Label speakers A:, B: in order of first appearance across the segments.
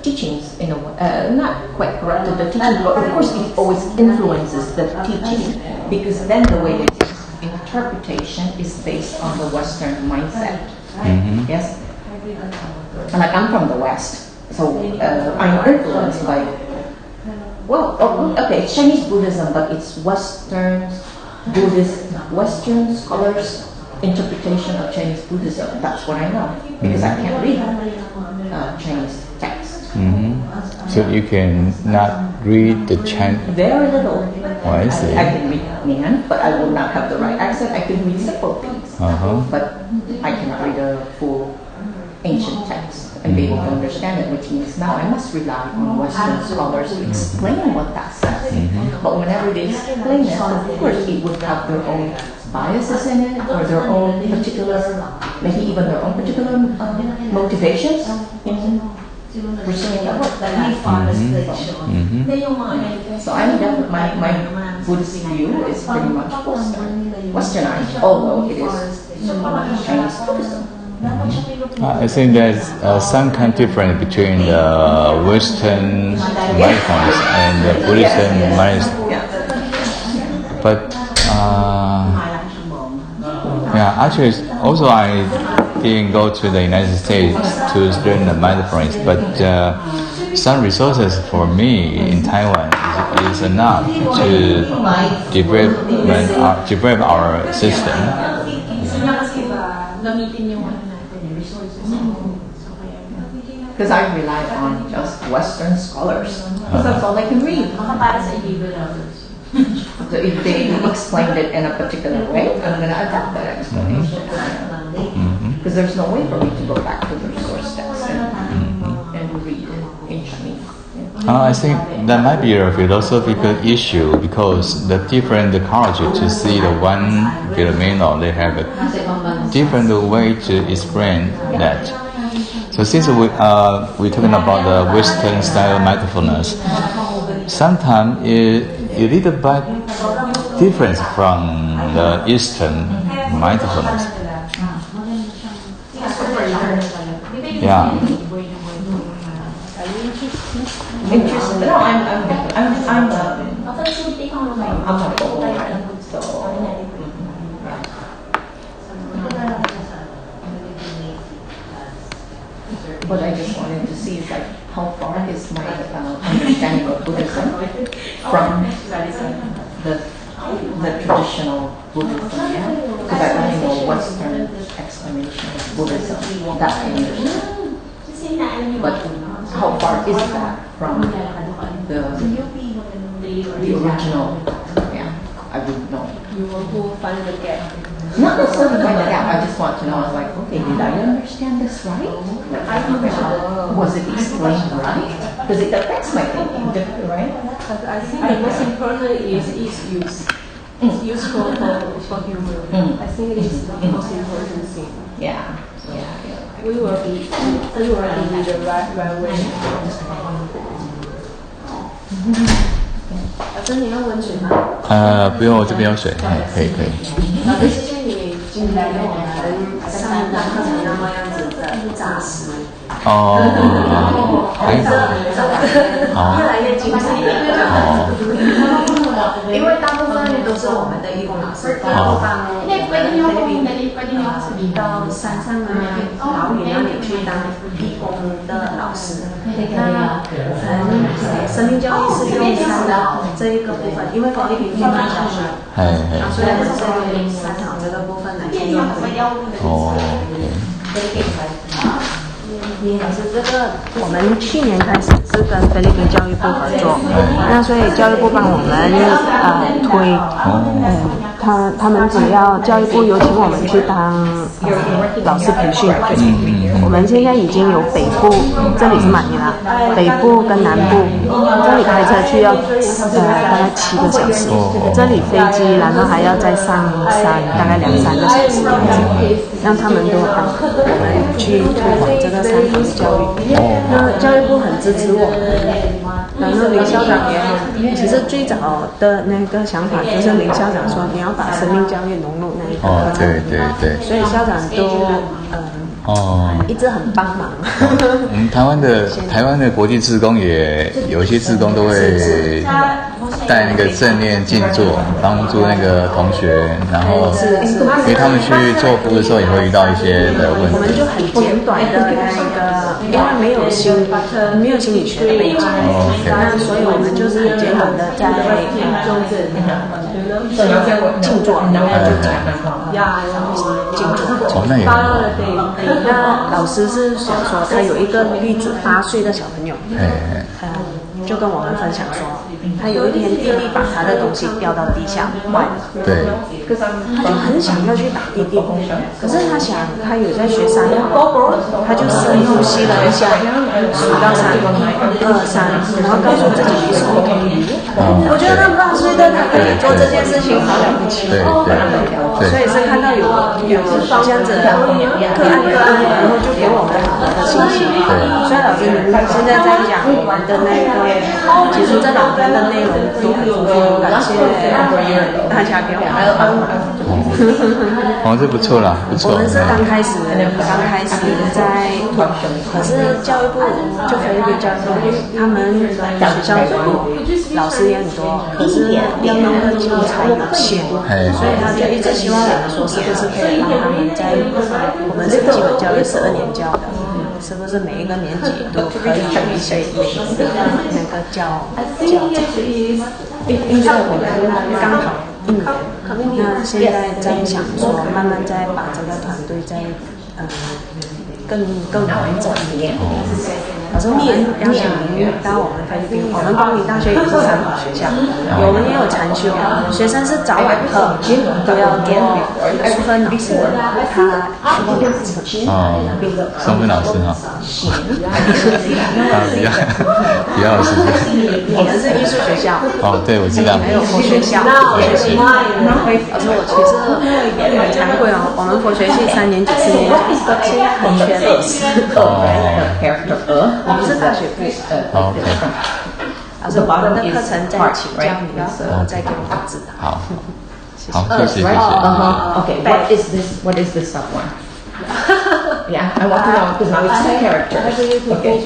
A: teachings in a way, not quite corrupted the teaching, but of course it always influences the teaching, because then the way it is interpretation is based on the Western mindset. Yes, like I'm from the West, so I'm influenced by, it's Chinese Buddhism, but it's Western scholars' interpretation of Chinese Buddhism. That's what I know, because I can't read Chinese text.
B: So you can not read the Chinese?
A: Very little.
B: Oh, I see.
A: I can read Mian, but I will not have the right accent. I can read simple things, but I cannot read a full ancient text and be able to understand it, which means now I must rely on Western scholars to explain what that says. But whenever they explain it, of course it would have their own biases in it, or their own particular, maybe even their own particular motivations in pursuing that work. So I'm definitely, my Buddhist view is pretty much Westernized, although it is Chinese Buddhism.
B: I think there's some kind of difference between the Western mindfulness and the Buddhism mindfulness. But actually, also I didn't go to the United States to learn the mindfulness, but some resources for me in Taiwan is enough to develop our system.
A: Because I rely on just Western scholars, because that's all I can read. So if they explained it in a particular way, I'm going to adapt that explanation. Because there's no way for me to go back to the source text and read it in Chinese.
B: I think that might be a philosophical issue, because the different culture to see the one phenomenon, they have a different way to explain that. So since we're talking about the Western style mindfulness, sometimes it a little bit different from the Eastern mindfulness. Yeah.
A: Interesting. No, I'm a Korean, so. What I just wanted to see is like how far is my understanding of Buddhism from the traditional Buddhism, because I only know Western explanation of Buddhism, that I understand. But how far is that from the original? Yeah, I wouldn't know.
C: You will find the gap.
A: Not necessarily find the gap. I just want to know. I was like, okay, did I understand this right? Was it explained right? Because it affects my thinking, right?
C: But I think the most important is its use. It's useful for human. I think it is the most important thing.
A: Yeah.
C: We will be the right way. 老师，你要温水吗？
B: 不用，我这边有水，可以。
C: 老师，谢谢你今天给我们上的课程那么样子的扎实。越来越精彩。因为大部分都是我们的义工老师，到山上啊、岛屿那里去当义工的老师。那生命教育是用三的这一个部分，因为菲律宾是半小时，所以我们是用三场这个部分来去做。老师，这个我们去年开始是跟菲律宾教育部合作，那所以教育部帮我们推，他们只要教育部有请我们去当老师培训，我们现在已经有北部，这里是马尼拉，北部跟南部，这里开车去要大概7个小时，这里飞机然后还要再上山大概2-3个小时这样子，让他们都我们去推广这个3堂的教育。那教育部很支持我们，然后林校长也很，其实最早的那个想法就是林校长说你要把生命教育融入那一个课程，
B: 对，
C: 所以校长都一直很帮忙。
B: 我们台湾的国际志工也有一些志工都会带那个正念静坐，帮助那个同学，然后因为他们去做服务的时候也会遇到一些的问题。
C: 我们就很简短的那个，因为没有心理学的背景，那所以我们就是很简短的在静坐，然后就讲静坐。
B: 那也很好。
C: 那老师是想说，他有一个例子，8岁的小朋友，就跟我们分享说，他有一天弟弟把他的东西掉到地下坏了，
B: 对，
C: 他就很想要去打弟弟，可是他想他有在学3号，他就深呼吸了一下，数到3，1、2、3，然后告诉自己是 OK。我觉得那8岁的他可以做这件事情，好了不起。
B: 对，
C: 所以是看到有这样子的个案，然后就给我们好的信心。所以老师，你们现在在讲我们的那个，其实这2天的内容都很丰富，感谢大家给我们的帮忙。
B: 这不错啦，不错。
C: 我们是刚开始在，可是教育部就菲律宾教育部，他们学校很多，老师也很多，可是要用的教材有限，所以他就一直希望我们说，是不是可以帮他们在我们是基本教育12年教的，是不是每一个年级都可以有一些那个教材？因为我们刚好1年，那现在在想说，慢慢再把这个团队再更完整一点。可是我们邀请您到我们菲律宾，我们光明大学也是3所学校，我们也有禅修，学生是早晚课都要做。淑芬老师他
B: 松芬老师哈，比较有时间。
C: 我们是艺术学校。
B: 对，我知道。
C: 还有佛学校，佛学系。而且我其实也很惭愧哦，我们佛学系3年级、4年级现在很缺老师。我们是大学部。
B: OK。
C: 老师，我们的课程再请教你的时候再给我们指导。
B: 好，谢谢。
A: Okay, what is this stuff one? Yeah, I want to know because now it's 2 characters. Okay.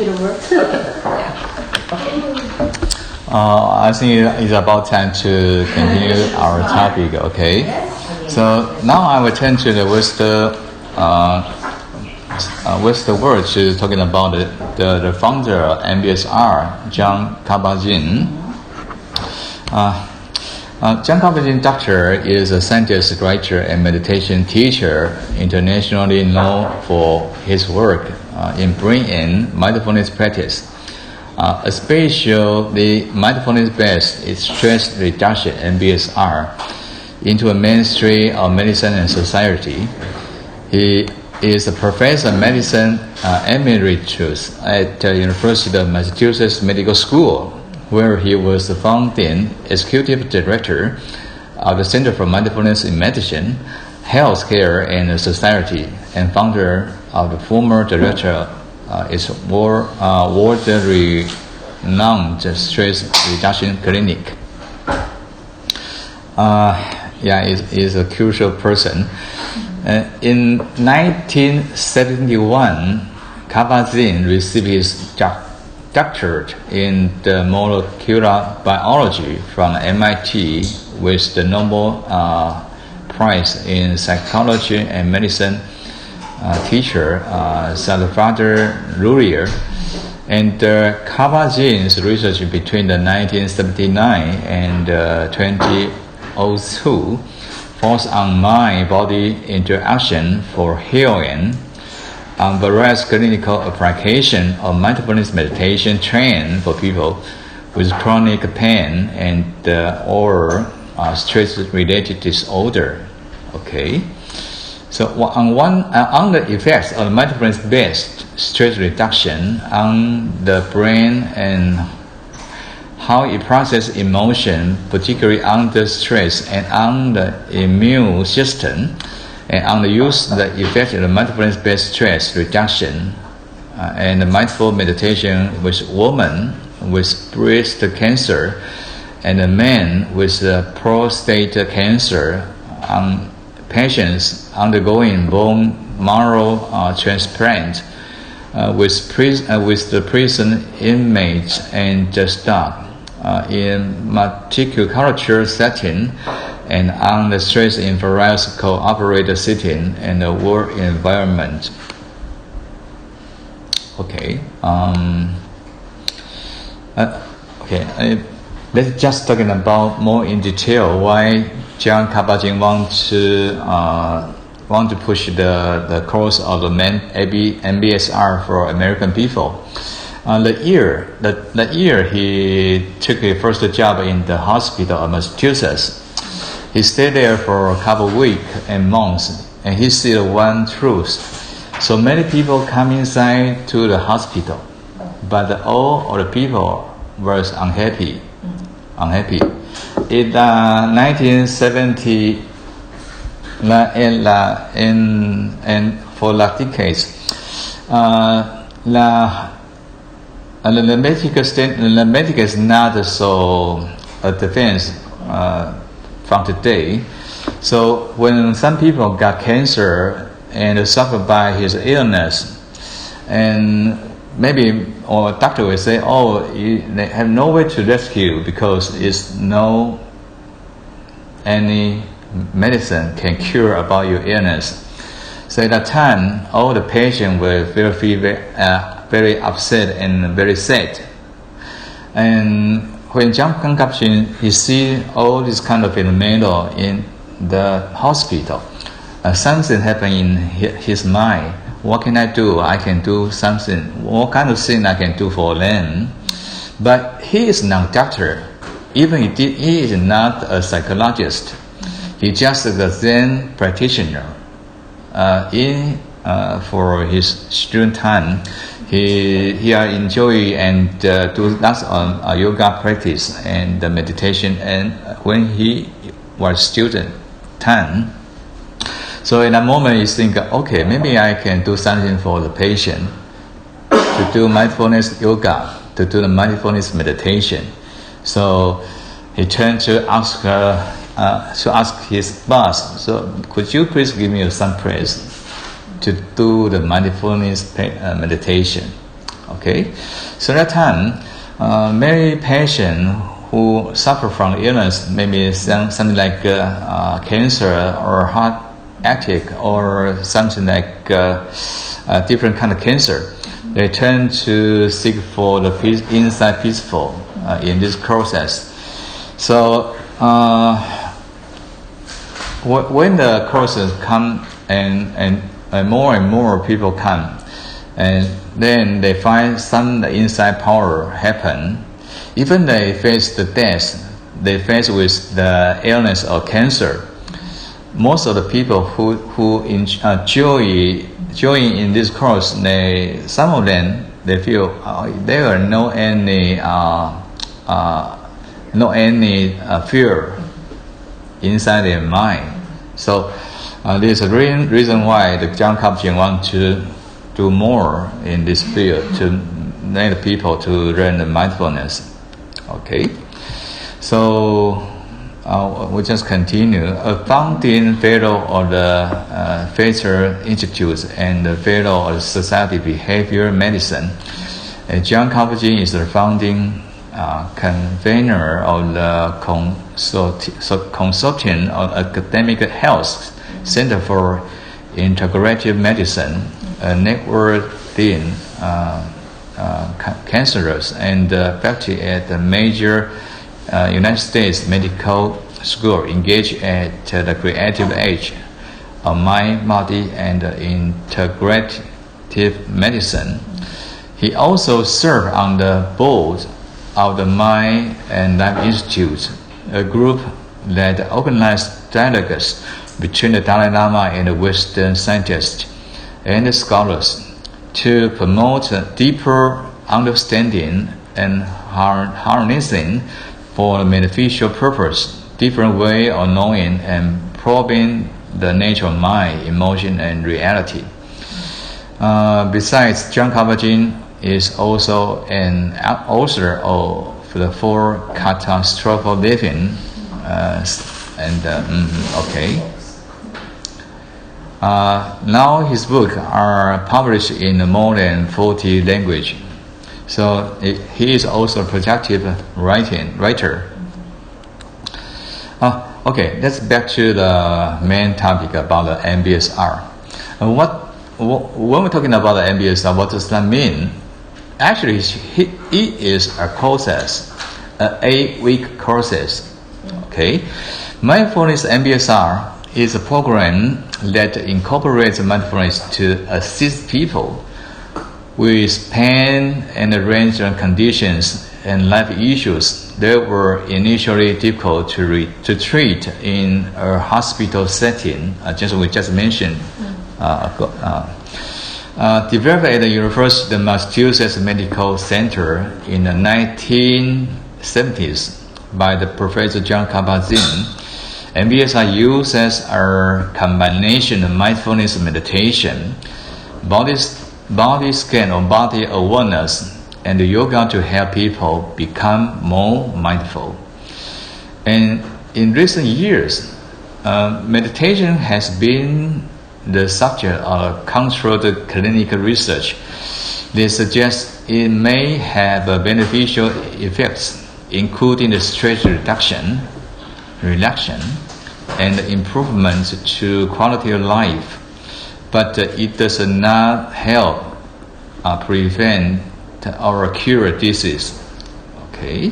B: I think it's about time to continue our topic. Okay. So now I will turn to the what's the word she's talking about the founder of MBSR, John Kabat-Zinn. John Kabat-Zinn Doctor is a scientist, writer, and meditation teacher, internationally known for his work in brain mindfulness practice. Especially mindfulness-based stress reduction (MBSR) into a mainstream of medicine and society. He is a professor of medicine emeritus at the University of Massachusetts Medical School, where he was the founding executive director of the Center for Mindfulness in Medicine, Healthcare and Society, and founder of the former director is world-renowned stress reduction clinic. Is a crucial person. In 1971, Kabat-Zinn received his doctorate in the molecular biology from MIT with the Nobel Prize in Psychology and Medicine teacher Salvador Luria. And Kabat-Zinn's research between the 1979 and 2002 focused on mind-body interaction for healing, on various clinical application of mindfulness meditation training for people with chronic pain and or stress-related disorder. Okay. So on the effects of mindfulness-based stress reduction on the brain and how it processes emotion, particularly under stress, and on the immune system, and on the use the effect of the mindfulness-based stress reduction and the mindful meditation with women with breast cancer and a man with prostate cancer on patients undergoing bone marrow transplant with the prison inmates and staff in multicultural setting and under stress in various cooperative setting and the work environment. Okay. Let's just talking about more in detail why John Kabat-Zinn want to push the course of the MBSR for American people. The year he took his first job in the hospital of Massachusetts, he stayed there for a couple of weeks and months, and he said one truth. So many people come inside to the hospital, but all of the people were unhappy. In 1970, and for decades, the medical is not so advanced from today. So when some people got cancer and suffered by his illness, and maybe or doctor will say, they have no way to rescue because it's no any medicine can cure about your illness. So at that time, all the patients were very upset and very sad. And when John Kabat-Zinn, he see all this kind of phenomenon in the hospital, something happened in his mind. What can I do? I can do something. What kind of thing I can do for them? But he is not a doctor. Even he is not a psychologist. He just a Zen practitioner. For his student time, he enjoy and do lots of yoga practice and meditation. And when he was student time, so in that moment, you think, okay, maybe I can do something for the patient, to do mindfulness yoga, to do the mindfulness meditation. So he turned to ask his boss, so could you please give me some praise to do the mindfulness meditation? Okay. So that time, many patients who suffer from illness, maybe something like cancer or heart attack or something like different kind of cancer, they tend to seek for the inside peaceful in this process. So when the courses come and more people come, and then they find some inside power happen, even they face the death, they face with the illness or cancer. Most of the people who join in this course, some of them they feel there are no any fear inside their mind. So this is a reason why the John Kabat-Zinn want to do more in this field to let people to learn the mindfulness. Okay, so. We just continue. A founding fellow of the Fletcher Institute and the fellow of Society Behavior Medicine. John Kabat-Zinn is the founding convener of the Consortium of Academic Health Center for Integrative Medicine, a network in counselors and faculty at the major United States medical school engaged at the creative age of mind, body, and integrative medicine. He also served on the board of the Mind and Life Institute, a group that organized dialogues between the Dalai Lama and the Western scientists and the scholars to promote a deeper understanding and harnessing for a beneficial purpose, different way of knowing and probing the nature of mind, emotion, and reality. Besides, John Kabat-Zinn is also an author of the 4 Katas for Living. Okay. Now his books are published in more than 40 languages. So he is also a productive writer. Okay, let's back to the main topic about the MBSR. When we're talking about the MBSR, what does that mean? Actually, it is a process, an 8-week process. Okay, Mindfulness MBSR is a program that incorporates mindfulness to assist people with pain and a range of conditions and life issues that were initially difficult to treat in a hospital setting, we just mentioned. Developed at the University of Massachusetts Medical Center in the 1970s by the Professor John Kabat-Zinn, MBSR uses a combination of mindfulness meditation, body scan or body awareness, and yoga to help people become more mindful. And in recent years, meditation has been the subject of controlled clinical research. They suggest it may have beneficial effects, including the stress reduction, and improvements to quality of life. But it does not help prevent or cure disease. Okay.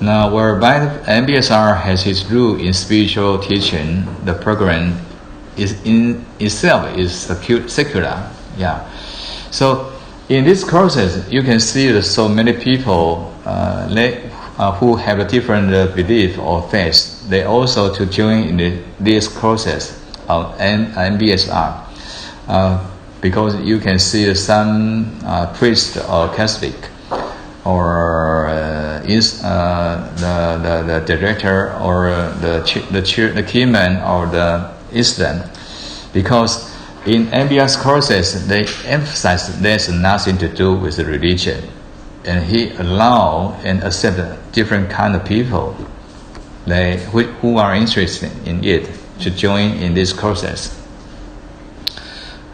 B: Now, whereby MBSR has its role in spiritual teaching, the program is in itself is secular. Yeah. So in this process, you can see that so many people who have a different belief or faith, they also to join in this process of MBSR. Because you can see some priest or Catholic or the director or the keyman or the Islam, because in MBS courses they emphasize there's nothing to do with the religion, and he allow and accept different kind of people who are interested in it to join in these courses.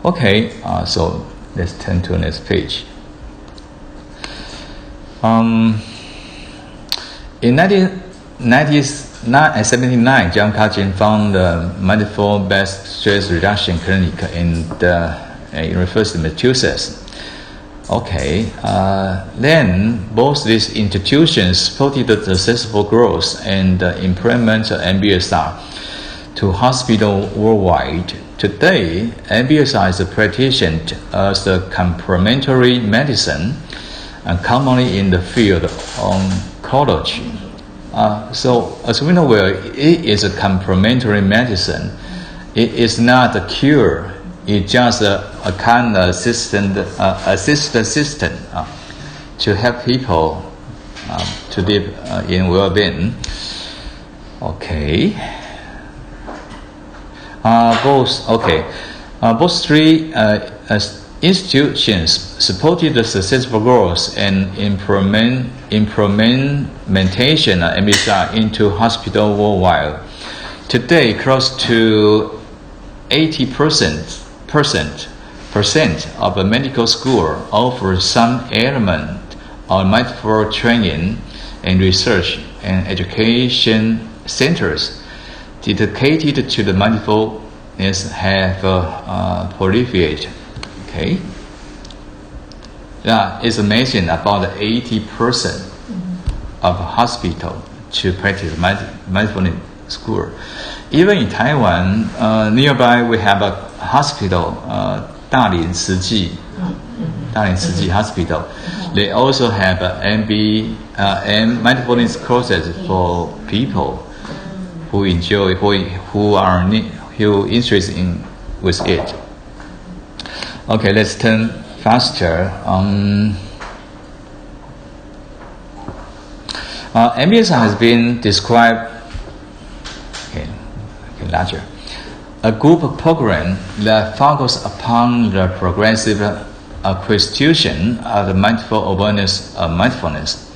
B: Okay, so let's turn to the next page. In 1979, John Kabat-Zinn found the mindful-based stress reduction clinic in the University of Massachusetts. Okay, then both these institutions supported the successful growth and improvement of MBSR to hospitals worldwide. Today, MBSR is practiced as a complementary medicine, and commonly in the field of oncology. So, as we know well, it is a complementary medicine. It is not a cure. It's just a kind of assistant to help people to live in well-being. Okay. Both three institutions supported the successful growth and implementation of MBSR into hospitals worldwide. Today, close to 80% of the medical school offer some element of mindful training and research, and education centers dedicated to the mindfulness have proliferated. Okay, that is amazing. About 80% of hospital to practice mindfulness school. Even in Taiwan, nearby we have a hospital, 大林慈济 Hospital. They also have mindfulness courses for people who enjoy, who are interested in with it. Okay, let's turn faster. MBSR has been described larger. A group program that focuses upon the progressive acquisition of the mindful awareness of mindfulness.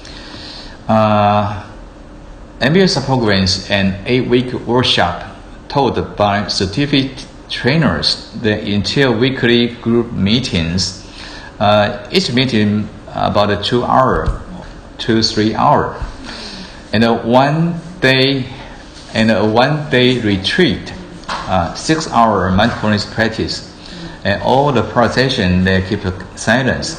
B: MBSR programs an 8-week workshop taught by certified trainers, they entail weekly group meetings. Each meeting about 2 hours to 3 hours, and a 1 day retreat, 6 hour mindfulness practice, and all the participants they keep silence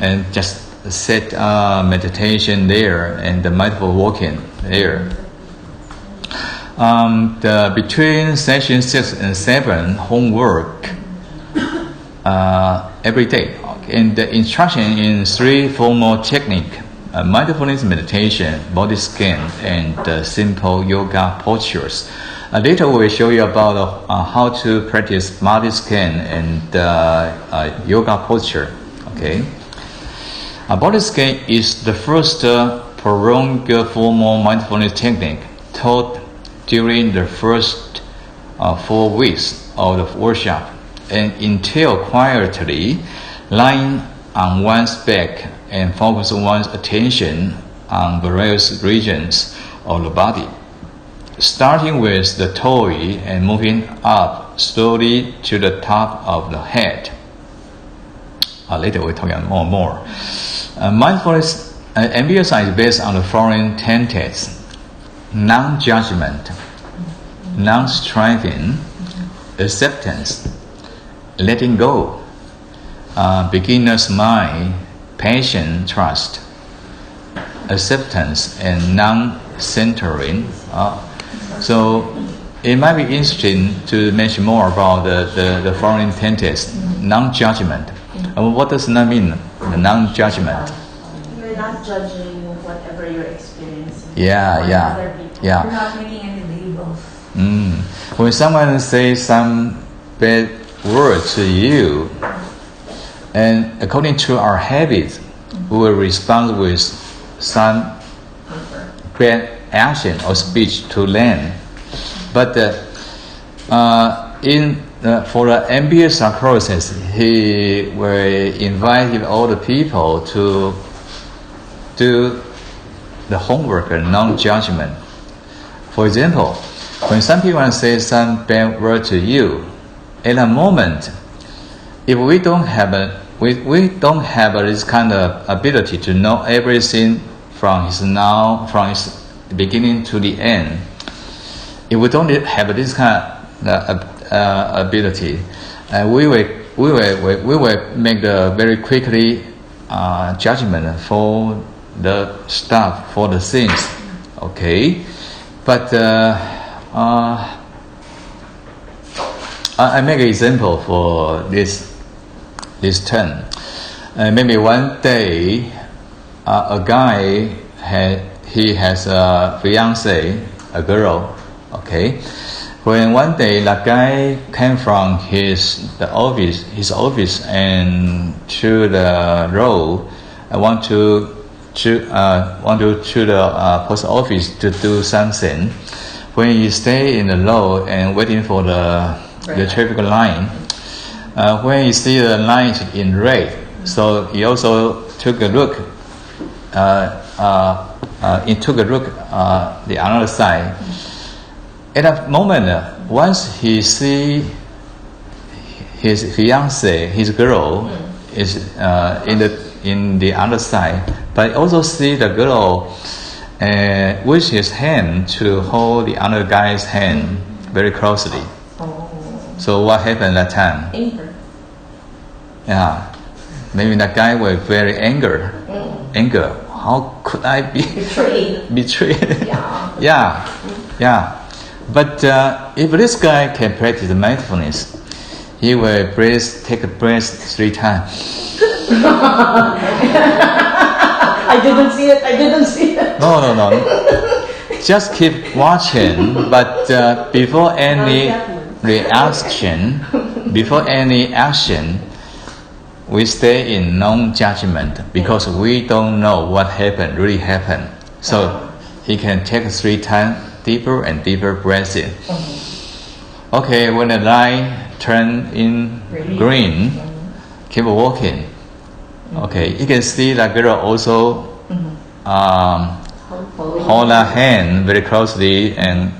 B: and just sit meditation there and the mindful walking there. Between session 6 and 7, homework every day. And the instruction in 3 formal techniques: mindfulness meditation, body scan, and simple yoga postures. Later we will show you about how to practice body scan and yoga posture. Okay. Body scan is the first prolonged formal mindfulness technique taught during the first 4 weeks of the workshop, and entail quietly lying on one's back and focus one's attention on various regions of the body, starting with the toe and moving up slowly to the top of the head. Later we'll talk about more. Mindfulness MBSI is based on the following tenets: non-judgment, non-striving, acceptance, letting go, beginner's mind, patient trust, acceptance, and non-centering. So it might be interesting to mention more about the following tenets. Non-judgment. What does that mean? The non-judgment.
D: You're not judging whatever you're experiencing.
B: Yeah.
D: You're not making any labels.
B: When someone says some bad word to you, and according to our habits, we will respond with some bad action or speech to them. But for the MBSR process, he will invite all the people to do the homework and non-judgment. For example, when some people say some bad word to you, at a moment, if we don't have this kind of ability to know everything from his beginning to the end, if we don't have this kind of ability, we will make the very quickly judgment for the stuff, for the things. Okay, but I make an example for this term. Maybe one day, a guy has a fiancée, a girl. Okay, when one day the guy came from his office and to the road, I want to the post office to do something. When he stay in the road and waiting for the traffic line, when he see the line in red, so he also took a look. He took a look the other side. At that moment, once he see his fiancée, his girl, is in the other side, but also see the girl with his hand to hold the other guy's hand very closely. So what happened that time?
A: Anger.
B: Yeah, maybe that guy was very anger. How could I be betrayed? Yeah. But if this guy can practice mindfulness, he will take a breath 3 times.
A: I didn't see it.
B: No. Just keep watching, but before any action, we stay in non-judgment because we don't know what really happened. So he can take 3 times deeper and deeper breaths in. Okay, when the light turn in green, keep walking. Okay, you can see the girl also hold her hand very closely and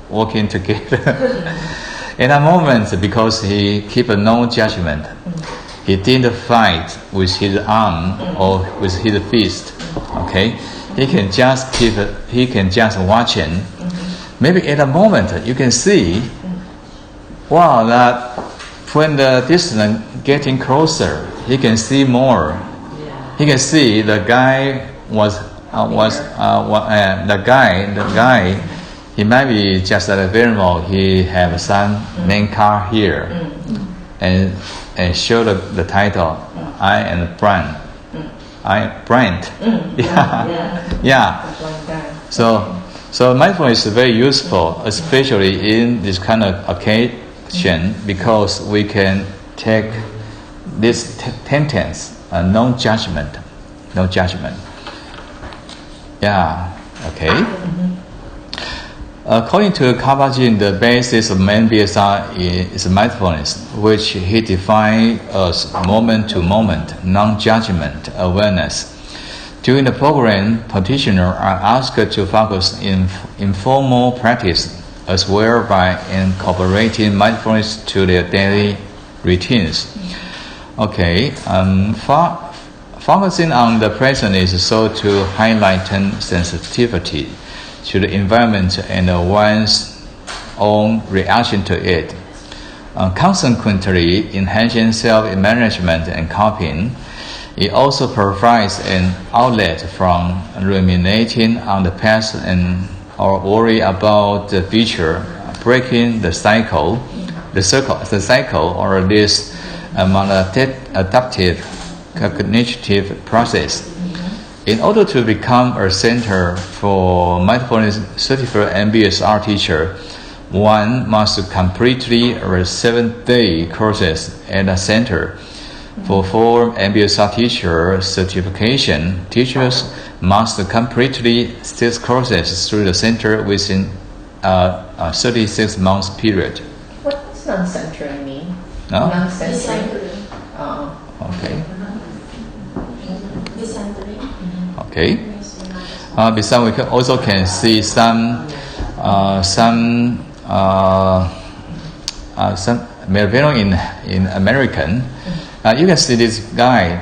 B: walking together. in a moment, because he keep no judgment, he didn't fight with his arm or with his fist. Okay, he can just watch it. Maybe at a moment you can see, wow, that when the distance getting closer, he can see more. He can see the guy the guy. He might be just at a very low. He have some main car here, and show the title, I and Brent. Yeah. So mindfulness is very useful, especially in this kind of occasion, because we can take this tendency, no judgment. Yeah. Okay. According to Kabat-Zinn, the basis of MBSR is mindfulness, which he defined as moment-to-moment, non-judgment awareness. During the program, practitioners are asked to focus in informal practice as well by incorporating mindfulness to their daily routines. Okay, focusing on the present is so to highlight sensitivity to the environment and one's own reaction to it. Consequently, enhancing self-management and coping, it also provides an outlet from ruminating on the past or worry about the future, breaking the cycle or this maladaptive cognitive process. In order to become a center for mindfulness certified MBSR teacher, one must completely a 7-day courses at a center. For full MBSR teacher certification, teachers must completely 6 courses through the center within a 36 months period.
A: What does non-centering mean?
B: No?
A: Non-centering.
B: Okay. Okay. Besides, we can see some in American. You can see this guy.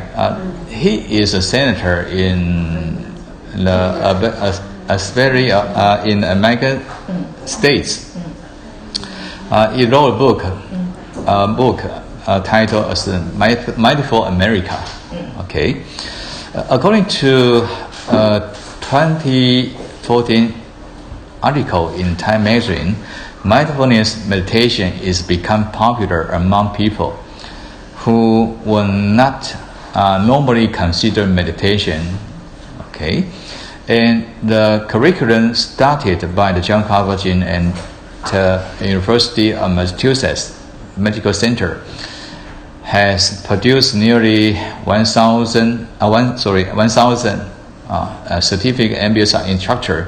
B: He is a senator in in American states. He wrote a book titled as "Mindful America." Okay. According to a 2014 article in Time magazine, mindfulness meditation is become popular among people who will not normally consider meditation. Okay, and the curriculum started by the John Kabat-Zinn and the University of Massachusetts Medical Center has produced nearly 1,000 certificate MBSR instructors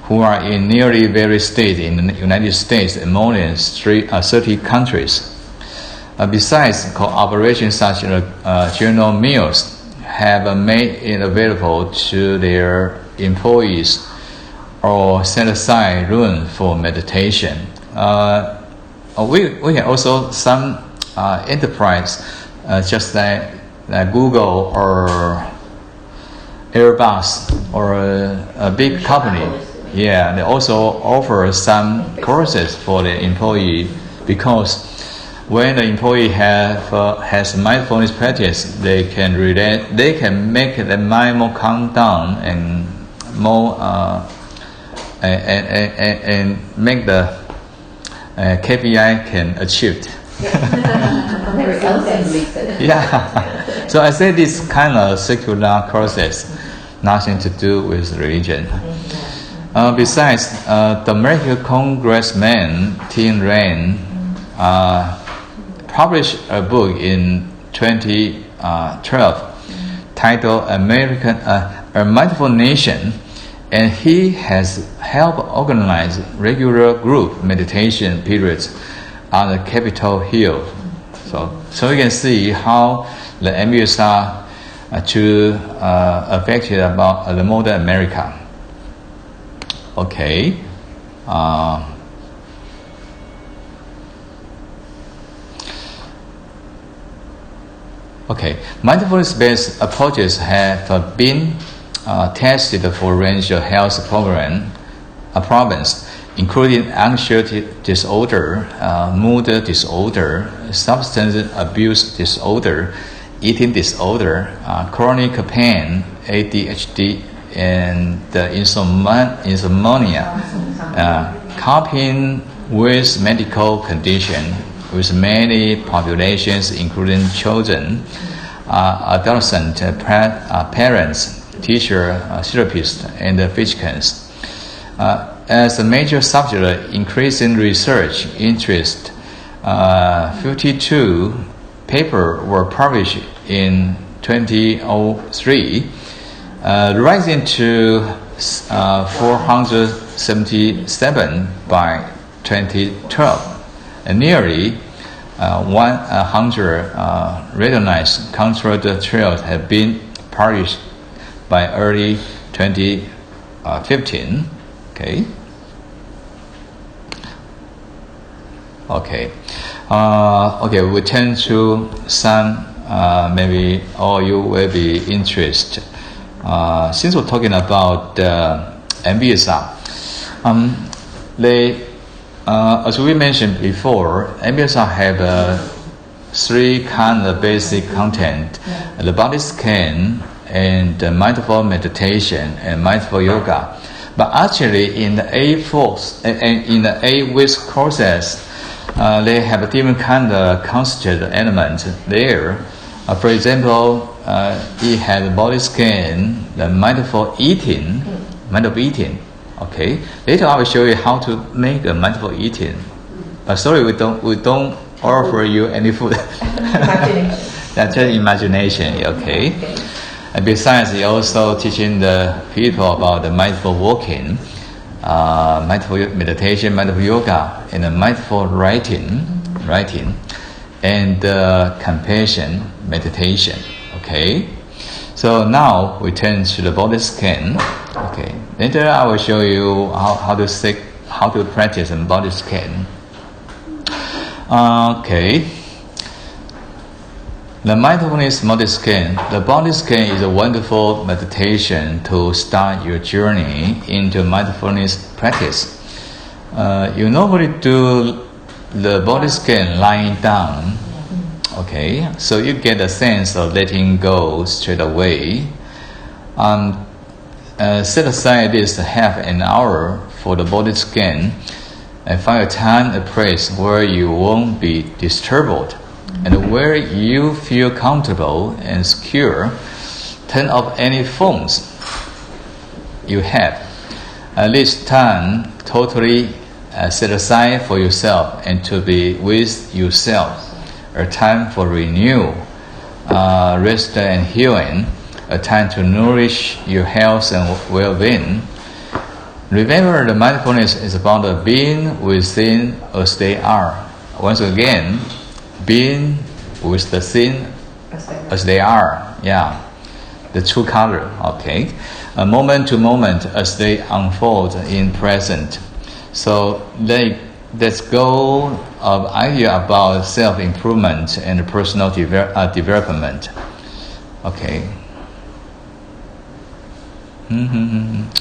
B: who are in nearly various states in the United States and more than 30 countries. Besides, cooperations such as journal meals have made it available to their employees or set aside room for meditation. We can also some enterprise, just like Google or Airbus or a big company. Yeah, they also offer some courses for the employee, because when the employee has mindfulness practice, they can make the mind more calm down and more and make the KPI can achieved. Yeah. So I say this kind of secular courses, nothing to do with religion. Besides, the American Congressman Tim Raine published a book in 2012 titled A Mindful Nation, and he has helped organize regular group meditation periods on the Capitol Hill. So you can see how the MBSR affected about the modern America. Okay. Okay, mindfulness-based approaches have been tested for a range of health problems, including anxiety disorder, mood disorder, substance abuse disorder, eating disorder, chronic pain, ADHD, and insomnia, coping with medical condition with many populations, including children, adolescent, parents, teachers, therapists, and physicians. As a major subject, increasing research interest, 52 papers were published in 2003, rising to 477 by 2012, and nearly 100 randomized controlled trials have been published by early 2015. Okay. We turn to some. Maybe all you will be interested. Since we're talking about MBSR, as we mentioned before, MBSR have three kind of basic content: the body scan, and mindful meditation, and mindful yoga. But actually, in the eight-week courses, they have a different kind of constituted element there. For example, it has body scan, the mindful eating. Okay. Later I will show you how to make a mindful eating. But sorry, we don't offer you any food. That's just imagination. Okay. And besides, he also teaching the people about the mindful walking, mindful meditation, mindful yoga, and mindful writing, and compassion meditation. Okay. So now we turn to the body scan. Okay. Later I will show you how to practice a body scan. Okay. The mindfulness body scan. The body scan is a wonderful meditation to start your journey into mindfulness practice. You normally do the body scan lying down. Okay, so you get a sense of letting go straight away. Set aside this half an hour for the body scan and find a time and place where you won't be disturbed and where you feel comfortable and secure. Turn off any phones you have. At least time totally set aside for yourself and to be with yourself. A time for renewal, rest and healing. A time to nourish your health and well-being. Remember, the mindfulness is about being within as they are. Once again, being with the thing as they are. Yeah, the true color. Okay, moment to moment as they unfold in present. So let's go of idea about self-improvement and personal development. Okay.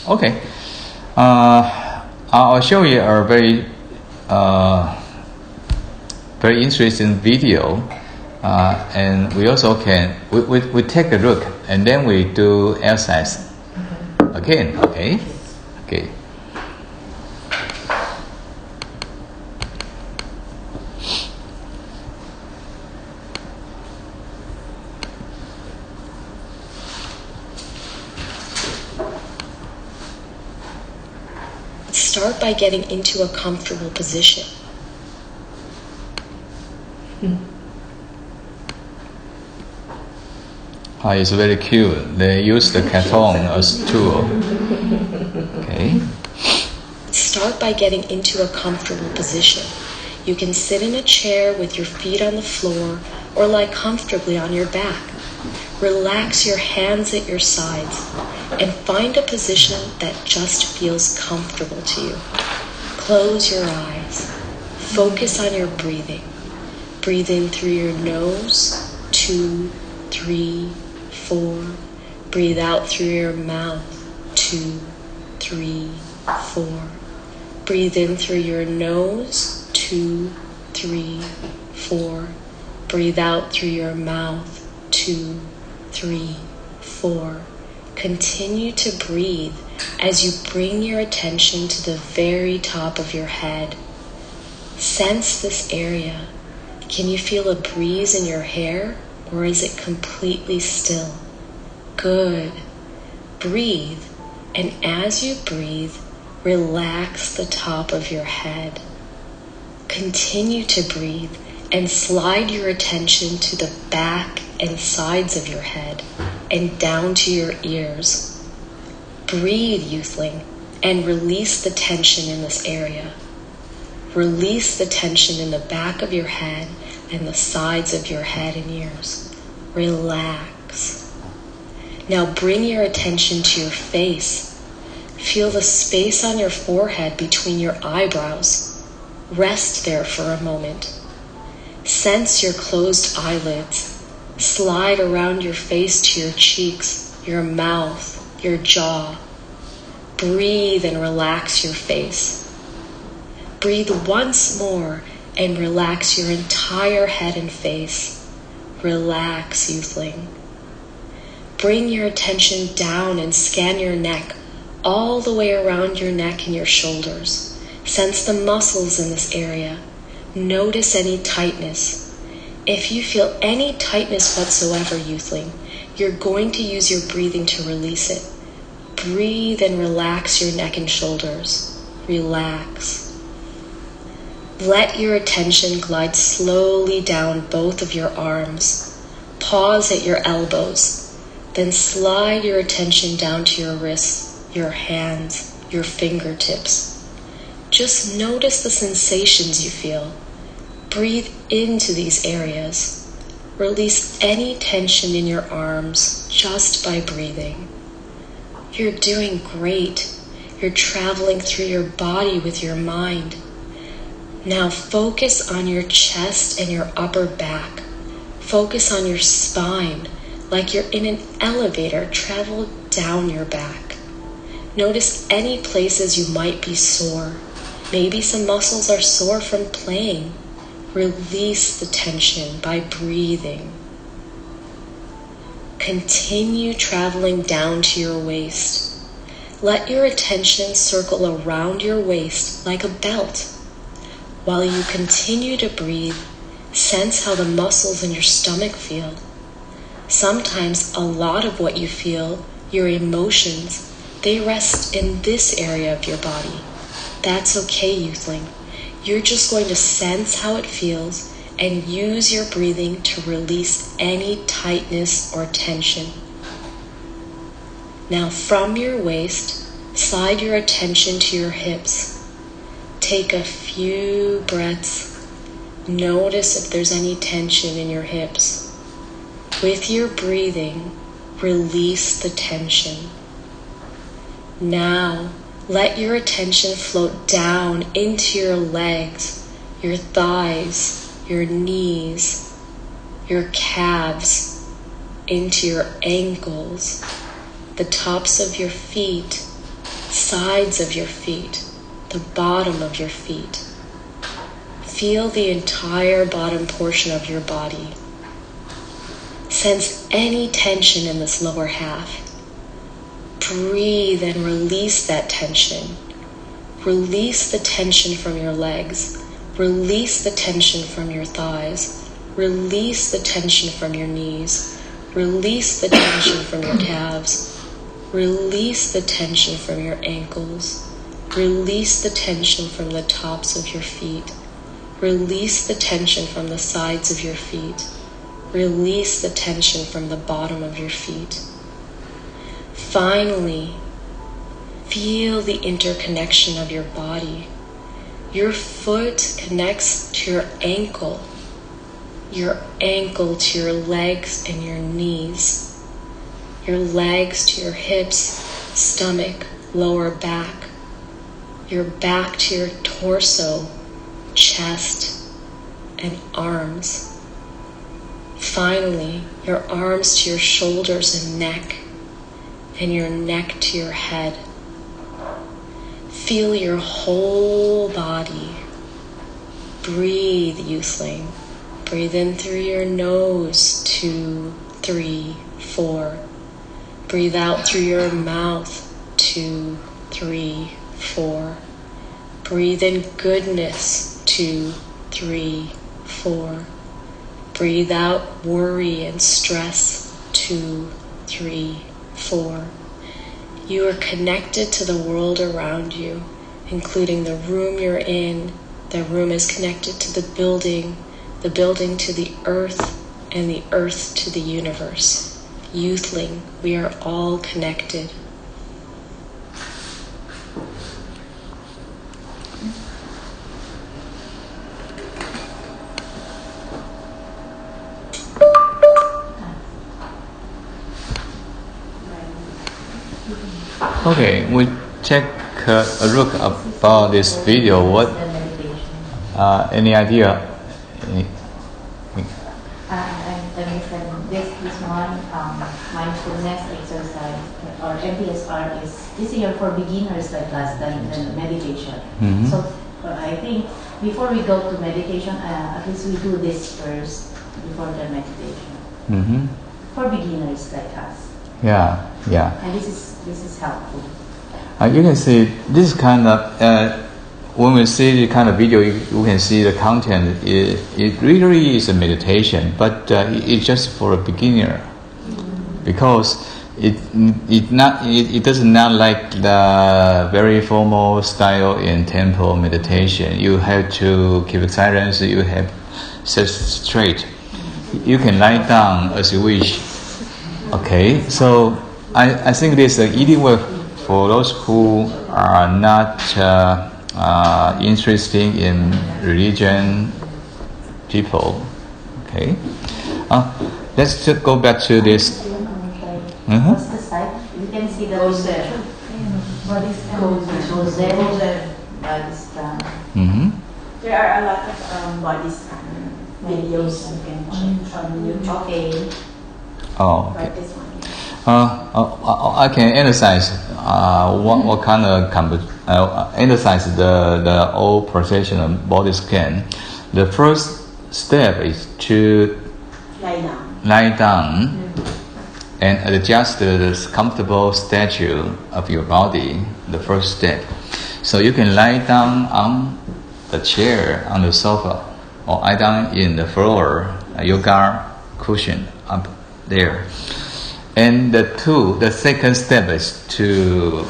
B: Okay. I'll show you a very interesting video, and we also can we take a look and then we do exercise again. Okay.
E: Start by getting into a comfortable position.
B: It's very cute. They use the cartoon as tool. Okay.
E: Start by getting into a comfortable position. You can sit in a chair with your feet on the floor or lie comfortably on your back. Relax your hands at your sides and find a position that just feels comfortable to you. Close your eyes. Focus on your breathing. Breathe in through your nose, 2, 3, 4. Breathe out through your mouth. 2, 3, 4. Breathe in through your nose. 2, 3, 4. Breathe out through your mouth. 2, 3, 4. Continue to breathe as you bring your attention to the very top of your head. Sense this area. Can you feel a breeze in your hair, or is it completely still? Good. Breathe, and as you breathe, relax the top of your head. Continue to breathe and slide your attention to the back and sides of your head and down to your ears. Breathe, youthling, and release the tension in this area. Release the tension in the back of your head and the sides of your head and ears. Relax. Now bring your attention to your face. Feel the space on your forehead between your eyebrows. Rest there for a moment. Sense your closed eyelids. Slide around your face to your cheeks, your mouth, your jaw. Breathe and relax your face. Breathe once more and relax your entire head and face. Relax, youthling. Bring your attention down and scan your neck, all the way around your neck and your shoulders. Sense the muscles in this area. Notice any tightness. If you feel any tightness whatsoever, youthling, you're going to use your breathing to release it. Breathe and relax your neck and shoulders. Relax. Let your attention glide slowly down both of your arms. Pause at your elbows. Then slide your attention down to your wrists, your hands, your fingertips. Just notice the sensations you feel. Breathe into these areas. Release any tension in your arms just by breathing. You're doing great. You're traveling through your body with your mind. Now focus on your chest and your upper back. Focus on your spine, like you're in an elevator. Travel down your back. Notice any places you might be sore. Maybe some muscles are sore from playing. Release the tension by breathing. Continue traveling down to your waist. Let your attention circle around your waist like a belt. While you continue to breathe, sense how the muscles in your stomach feel. Sometimes a lot of what you feel, your emotions, they rest in this area of your body. That's okay, youthling. You're just going to sense how it feels and use your breathing to release any tightness or tension. Now from your waist, slide your attention to your hips. Take a few breaths. Notice if there's any tension in your hips. With your breathing, release the tension. Now, let your attention float down into your legs, your thighs, your knees, your calves, into your ankles, the tops of your feet, sides of your feet, the bottom of your feet. Feel the entire bottom portion of your body. Sense any tension in this lower half. Breathe and release that tension. Release the tension from your legs. Release the tension from your thighs. Release the tension from your knees. Release the tension from your calves. Release the tension from your ankles. Release the tension from the tops of your feet. Release the tension from the sides of your feet. Release the tension from the bottom of your feet. Finally, feel the interconnection of your body. Your foot connects to your ankle to your legs and your knees, your legs to your hips, stomach, lower back, your back to your torso, chest, and arms. Finally, your arms to your shoulders and neck, and your neck to your head. Feel your whole body. Breathe, youthling. Breathe in through your nose, 2, 3, 4. Breathe out through your mouth, 2, 3, 4. Breathe in goodness, 2, 3, 4. Breathe out worry and stress, 2, 3, 4. You are connected to the world around you, including the room you're in. The room is connected to the building to the earth, and the earth to the universe. Youthling, we are all connected.
B: Okay, we take a look about this video. What? Any idea?
F: This one mindfulness exercise or MPSR is easier for beginners like us than meditation.
B: Mm-hmm.
F: So I think before we go to meditation, at least we do this first before the meditation.
B: Mm-hmm.
F: For beginners like us.
B: Yeah.
F: And this is helpful.
B: You can see this kind of. When we see the kind of video, you can see the content. It really is a meditation, but it's just for a beginner, because it does not like the very formal style in temple meditation. You have to keep silence. You have sit straight. You can lie down as you wish. Okay, so I think this is an easy way for those who are not interested in religion people. Okay, let's just go back to this. Mm-hmm.
F: What's the side? You can see the picture. What is body scan?
B: Mm-hmm.
D: There are a lot of body scan videos you can check on YouTube.
F: Okay.
B: Oh, okay.
D: Like this one.
B: I can emphasize what kind of emphasize the old procession of body scan. The first step is to lie down and adjust the comfortable stature of your body. The first step, so you can lie down on the chair, on the sofa, or lie down in the floor, a yoga cushion up there. And the second step is to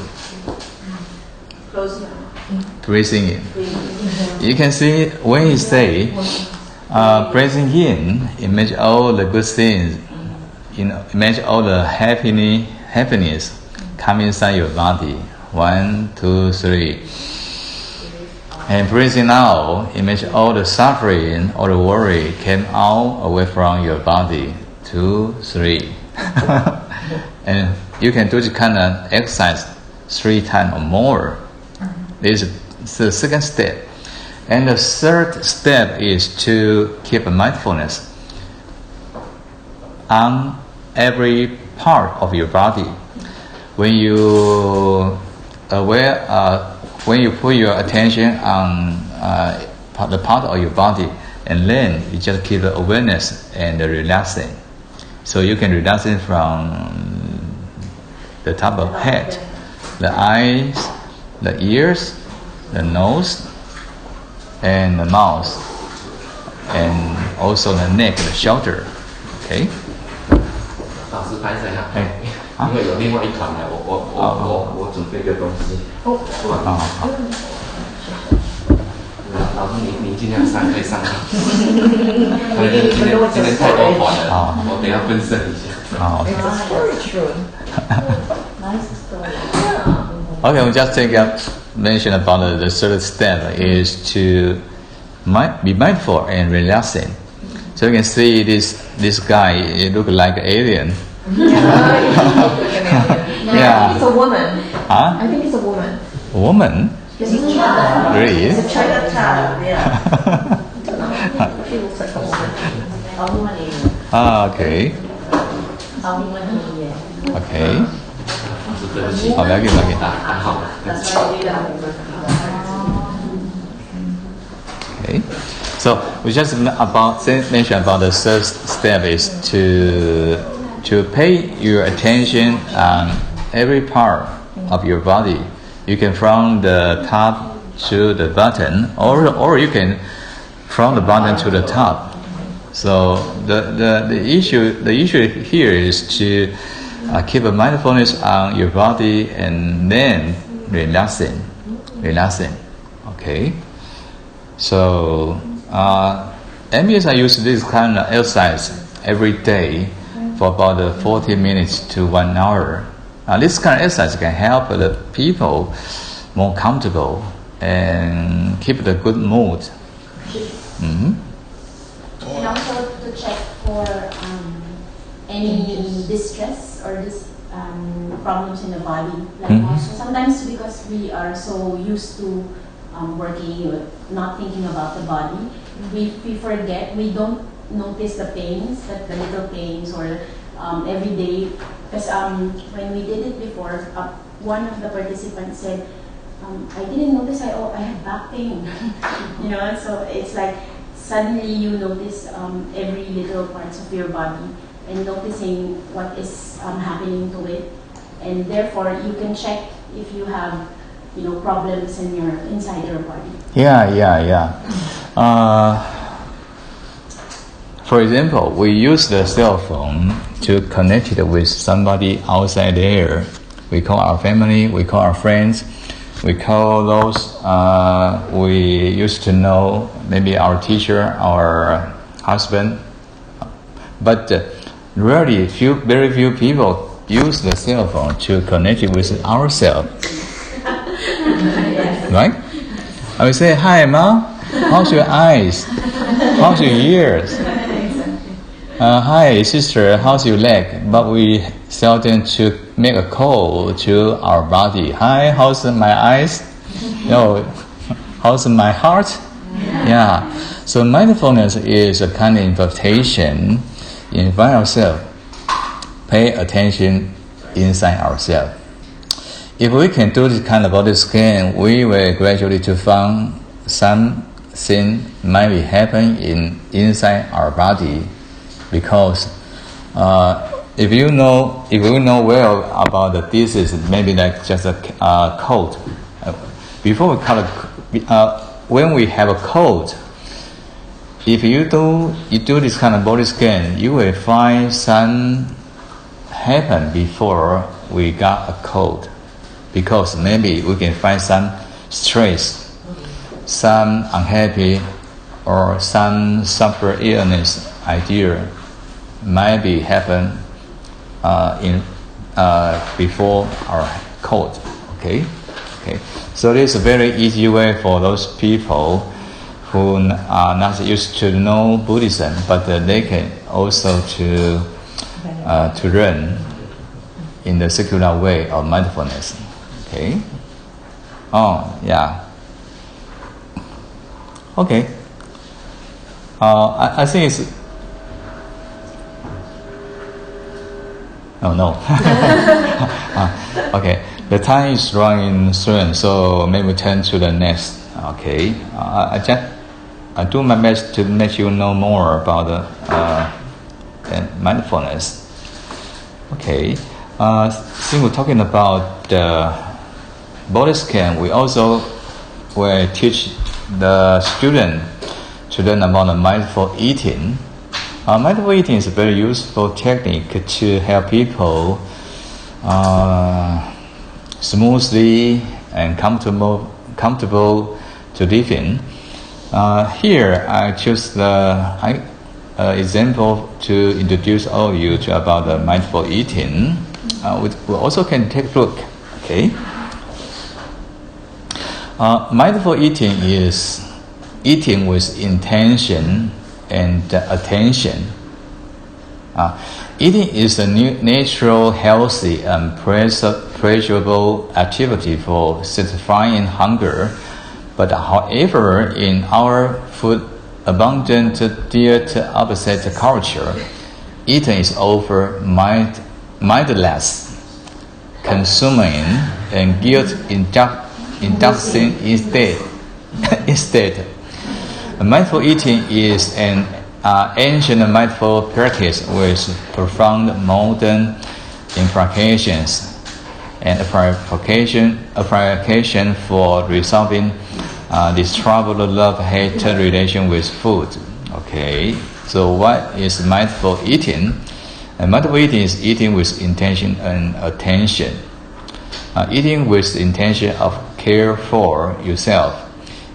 B: breathing in. You can see when you say breathing in, imagine all the good things, imagine all the happiness coming inside your body. 1, 2, 3. And breathing out, imagine all the suffering, all the worry came out away from your body. 2, 3. And you can do this kind of exercise 3 times or more. This is the second step. And the third step is to keep mindfulness on every part of your body. When you when you put your attention on the part of your body, and then you just keep the awareness and the relaxing. So you can relax it from the top of the head, the eyes, the ears, the nose, and the mouth, and also the neck, the shoulder. Okay.
G: 老师拍摄一下，因为有另外一团来，我准备个东西。老师你尽量上，可以上来。今天太多团了，我等一下分身一下。
F: Nice story.
B: Okay, we just take a mention about the third step is to be mindful and relaxing. So you can see this guy, it looks like an alien.
A: Yeah. It's a woman.
B: Huh?
A: I think it's a woman.
B: A woman? Really?
A: It's a Chinatown. Yeah. She looks like a woman.
F: A woman alien.
B: Okay. Okay. 好，不要紧，不要紧。Okay. So we just mentioned about the third step is to pay your attention on every part of your body. You can from the top to the bottom, or you can from the bottom to the top. So the issue here is to keep a mindfulness on your body and then relaxing. Okay. So MBS, I use this kind of exercise every day for about 40 minutes to 1 hour. This kind of exercise can help the people more comfortable and keep the good mood. Mm-hmm.
F: And also to check for any distress or problems in the body. Like also sometimes because we are so used to working with not thinking about the body, we forget, we don't notice the pains, the little pains or every day. Because when we did it before, one of the participants said, I didn't notice I had back pain. So it's like suddenly you notice every little parts of your body and noticing what is happening to it, and therefore you can check if you have problems inside your body.
B: Yeah. For example, we use the cell phone to connect it with somebody outside there. We call our family, we call our friends, we call those we used to know, maybe our teacher, our husband. But really, very few people use the cell phone to connect it with ourselves. Right? I will say, hi mom, how's your eyes? How's your ears? Hi sister, how's your leg? But we seldom to make a call to our body. Hi, how's my eyes? No, how's my heart? Yeah. So mindfulness is a kind of invitation. Invite ourselves, pay attention inside ourselves. If we can do this kind of body scan, we will gradually to find something might be happening inside our body, because if you know well about the disease, maybe like just a cold. Before we call it, when we have a cold, if you do this kind of body scan, you will find some happen before we got a cold. Because maybe we can find some stress, some unhappy, or some suffer illness idea might be happen before our cold. Okay. So this is a very easy way for those people who are not used to know Buddhism, but they can also to learn in the secular way of mindfulness. Okay. Oh, yeah. Okay. I think it's. Oh no. Okay. The time is running soon, so maybe we turn to the next. Okay. I do my best to let you know more about the mindfulness. Okay. Since we're talking about the body scan, we also will teach the student to learn about the mindful eating. Mindful eating is a very useful technique to help people smoothly and comfortable to live in. Here I choose the example to introduce all of you to about the mindful eating. We also can take a look. Okay. Mindful eating is eating with intention and attention. Eating is a natural, healthy, and pleasurable activity for satisfying hunger. But however, in our food abundant diet opposite culture, eating is over mindless consuming and guilt inducing instead. Mindful eating is an ancient mindful practice with profound modern implications and application for resolving this troubled love-hate relation with food. Okay, so what is mindful eating? Mindful eating is eating with intention and attention. Eating with the intention of care for yourself.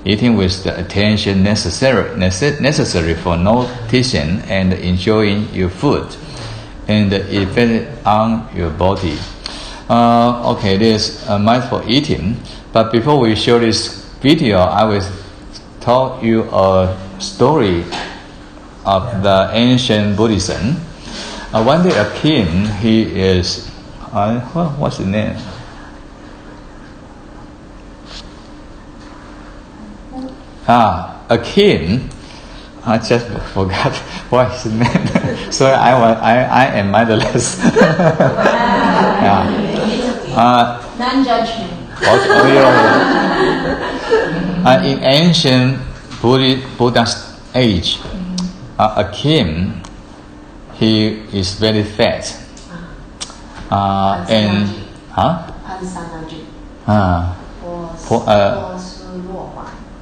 B: Eating with the attention necessary for noticing and enjoying your food and the effect on your body. Okay, this is mindful eating. But before we show this video, I will tell you a story of the ancient Buddhism. One day a king, he is, what's his name? A king. I just forgot what his name. Sorry, I am mindless.
F: Non-judgment.
B: In ancient Buddha's age, a king, he is very fat. And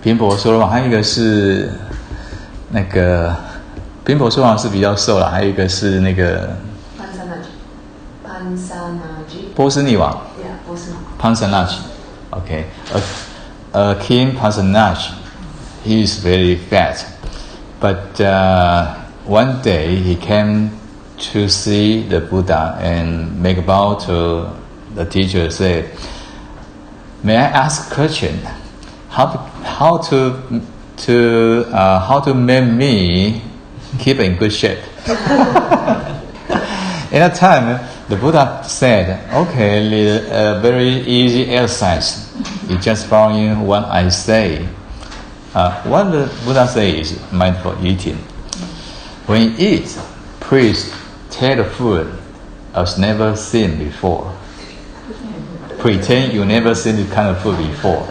B: 贫婆娑罗王，还有一个是那个贫婆娑罗王是比较瘦了，还有一个是那个波斯匿王。Pansanaj. Okay. King Pansanaj, he is very fat. But one day he came to see the Buddha and make a bow to the teacher, say, "May I ask a question? How to make me keep in good shape?" At that time, the Buddha said, "Okay, very easy exercise. You just following what I say." What the Buddha says is mindful eating. When you eat, please take the food as never seen before. Pretend you never seen this kind of food before.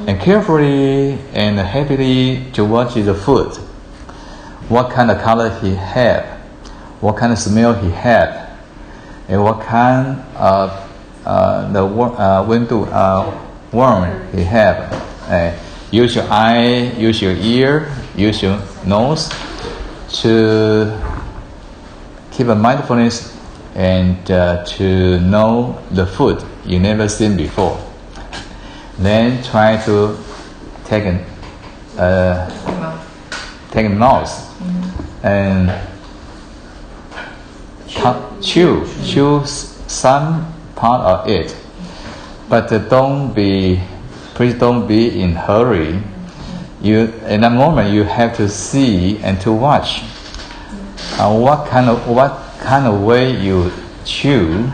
B: And carefully and happily to watch the food. What kind of color he have, what kind of smell he have, and what kind of worm he have. Use your eye, use your ear, use your nose to keep a mindfulness and to know the food you never seen before. Then try to take a mouth and chew some part of it, but please don't be in hurry. In that moment you have to see and to watch what kind of way you chew.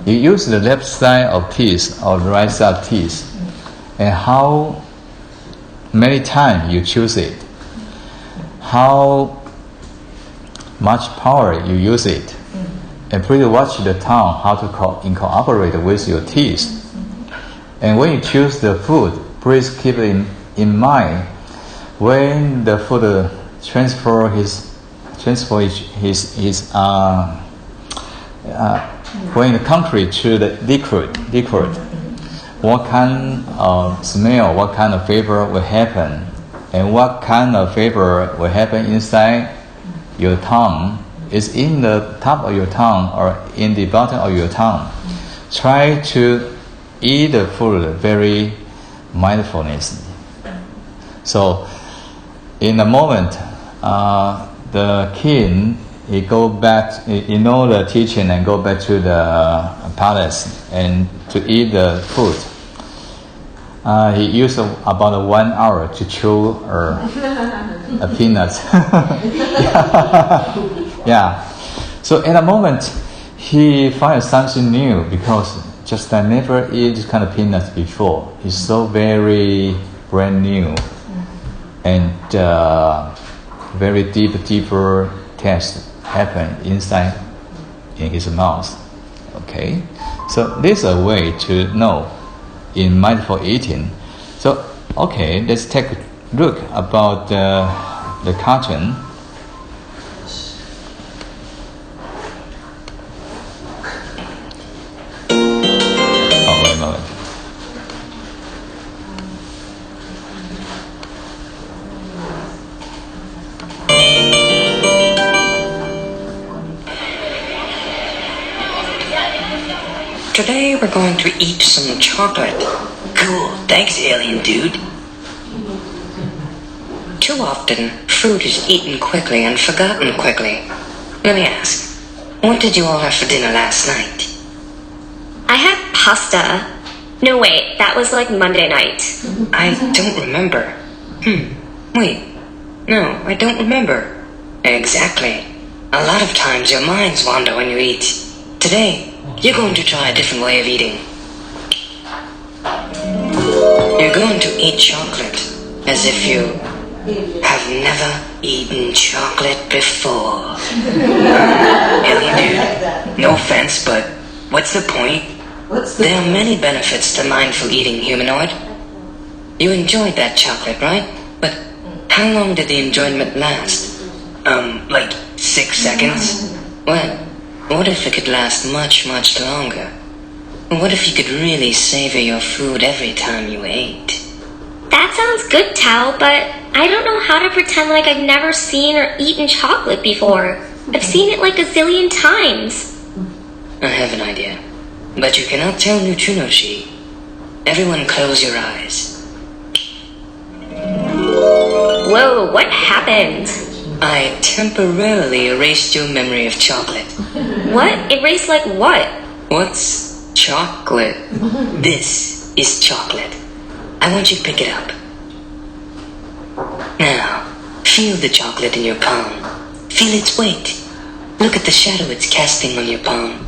B: You use the left side of teeth or the right side of teeth, and how many times you choose it, how much power you use it, and please watch the tongue how to incorporate with your teeth. And when you choose the food, please keep it in mind when the food transfer his when the country to the liquid, what kind of smell, what kind of flavor will happen, and what kind of flavor will happen inside your tongue, is in the top of your tongue or in the bottom of your tongue. Try to eat the food very mindfulness. So in the moment, the king, he go back, the teaching, and go back to the palace and to eat the food. He used about 1 hour to chew a peanut. Yeah. So in a moment, he finds something new because just I never eat this kind of peanuts before. It's so very brand new and very deeper taste. happen inside in his mouth. Okay, so this is a way to know in mindful eating. So okay, let's take a look about the cartoon. Oh, wait a moment.
H: Today we're going to eat some chocolate. Cool, thanks alien dude. Too often, food is eaten quickly and forgotten quickly. Let me ask, what did you all have for dinner last night?
I: I had pasta. No, wait, that was like Monday night.
H: I don't remember. Wait. No, I don't remember. Exactly. A lot of times your minds wander when you eat. Today, you're going to try a different way of eating. You're going to eat chocolate as if you have never eaten chocolate before. Alien dude, no offense, but what's the point? There are many benefits to mindful eating, humanoid. You enjoyed that chocolate, right? But how long did the enjoyment last? Like 6 seconds? Well, what if it could last much, much longer? What if you could really savor your food every time you ate?
I: That sounds good, Tao, but I don't know how to pretend like I've never seen or eaten chocolate before. I've seen it like a zillion times.
H: I have an idea. But you cannot tell Nuchunoshi. Everyone close your eyes.
I: Whoa, what happened?
H: I temporarily erased your memory of chocolate.
I: What? Erased like what?
H: What's chocolate? This is chocolate. I want you to pick it up. Now, feel the chocolate in your palm. Feel its weight. Look at the shadow it's casting on your palm.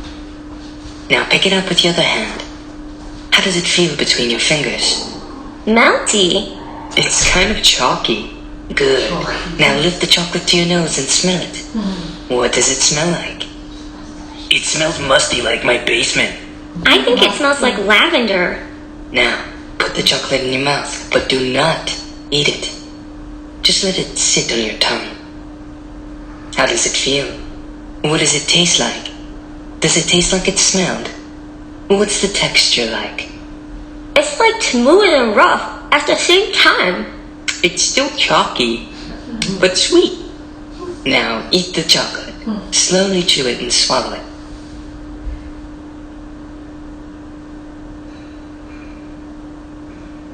H: Now pick it up with your other hand. How does it feel between your fingers?
I: Melty.
H: It's kind of chalky. Good. Now lift the chocolate to your nose and smell it. What does it smell like? It smells musty like my basement.
I: I think it smells like lavender.
H: Now, put the chocolate in your mouth, but do not eat it. Just let it sit on your tongue. How does it feel? What does it taste like? Does it taste like it smelled? What's the texture like?
I: It's like smooth and rough at the same time.
H: It's still chalky, but sweet. Now eat the chocolate. Slowly chew it and swallow it.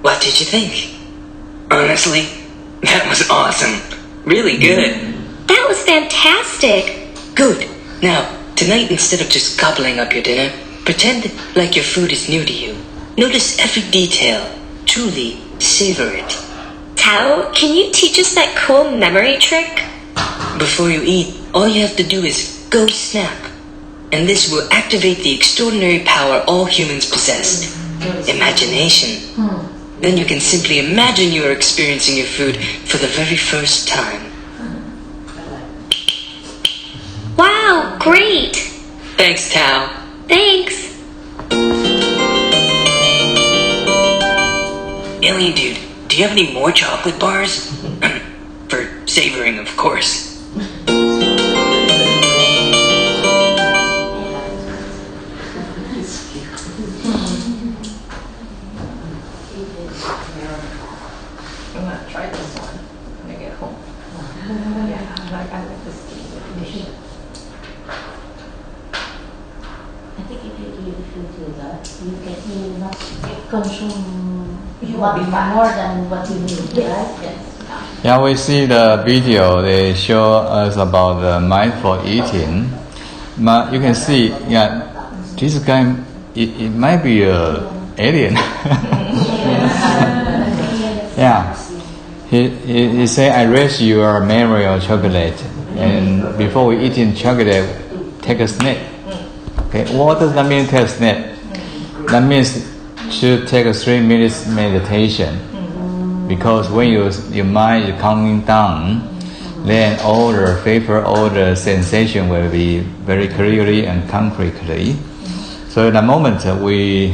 H: What did you think? Honestly, that was awesome. Really good.
I: That was fantastic.
H: Good. Now, tonight instead of just gobbling up your dinner, pretend like your food is new to you. Notice every detail. Truly savor it.
I: Tao, can you teach us that cool memory trick?
H: Before you eat, all you have to do is go snap. And this will activate the extraordinary power all humans possess. Imagination. Then you can simply imagine you are experiencing your food for the very first time.
I: Wow, great!
H: Thanks, Tao.
I: Thanks!
H: Alien dude, do you have any more chocolate bars? For savoring, of course.
A: I'm gonna try this one when I get home. Yeah, I like this dish.
F: I think if you do that, you will not consume
A: You will be fat.
F: more than what you need, right?
A: Yes.
B: Yeah, we see the video. They show us about the mindful eating. But you can see, yeah, this guy, it might be an alien. Yeah. He say, I raise your memory of chocolate. And before we eating chocolate, take a snack. Okay, what does that mean, take a snack? That means to take a 3 minutes meditation. Because when your mind is calming down, then all the sensation will be very clearly and concretely. So in a moment we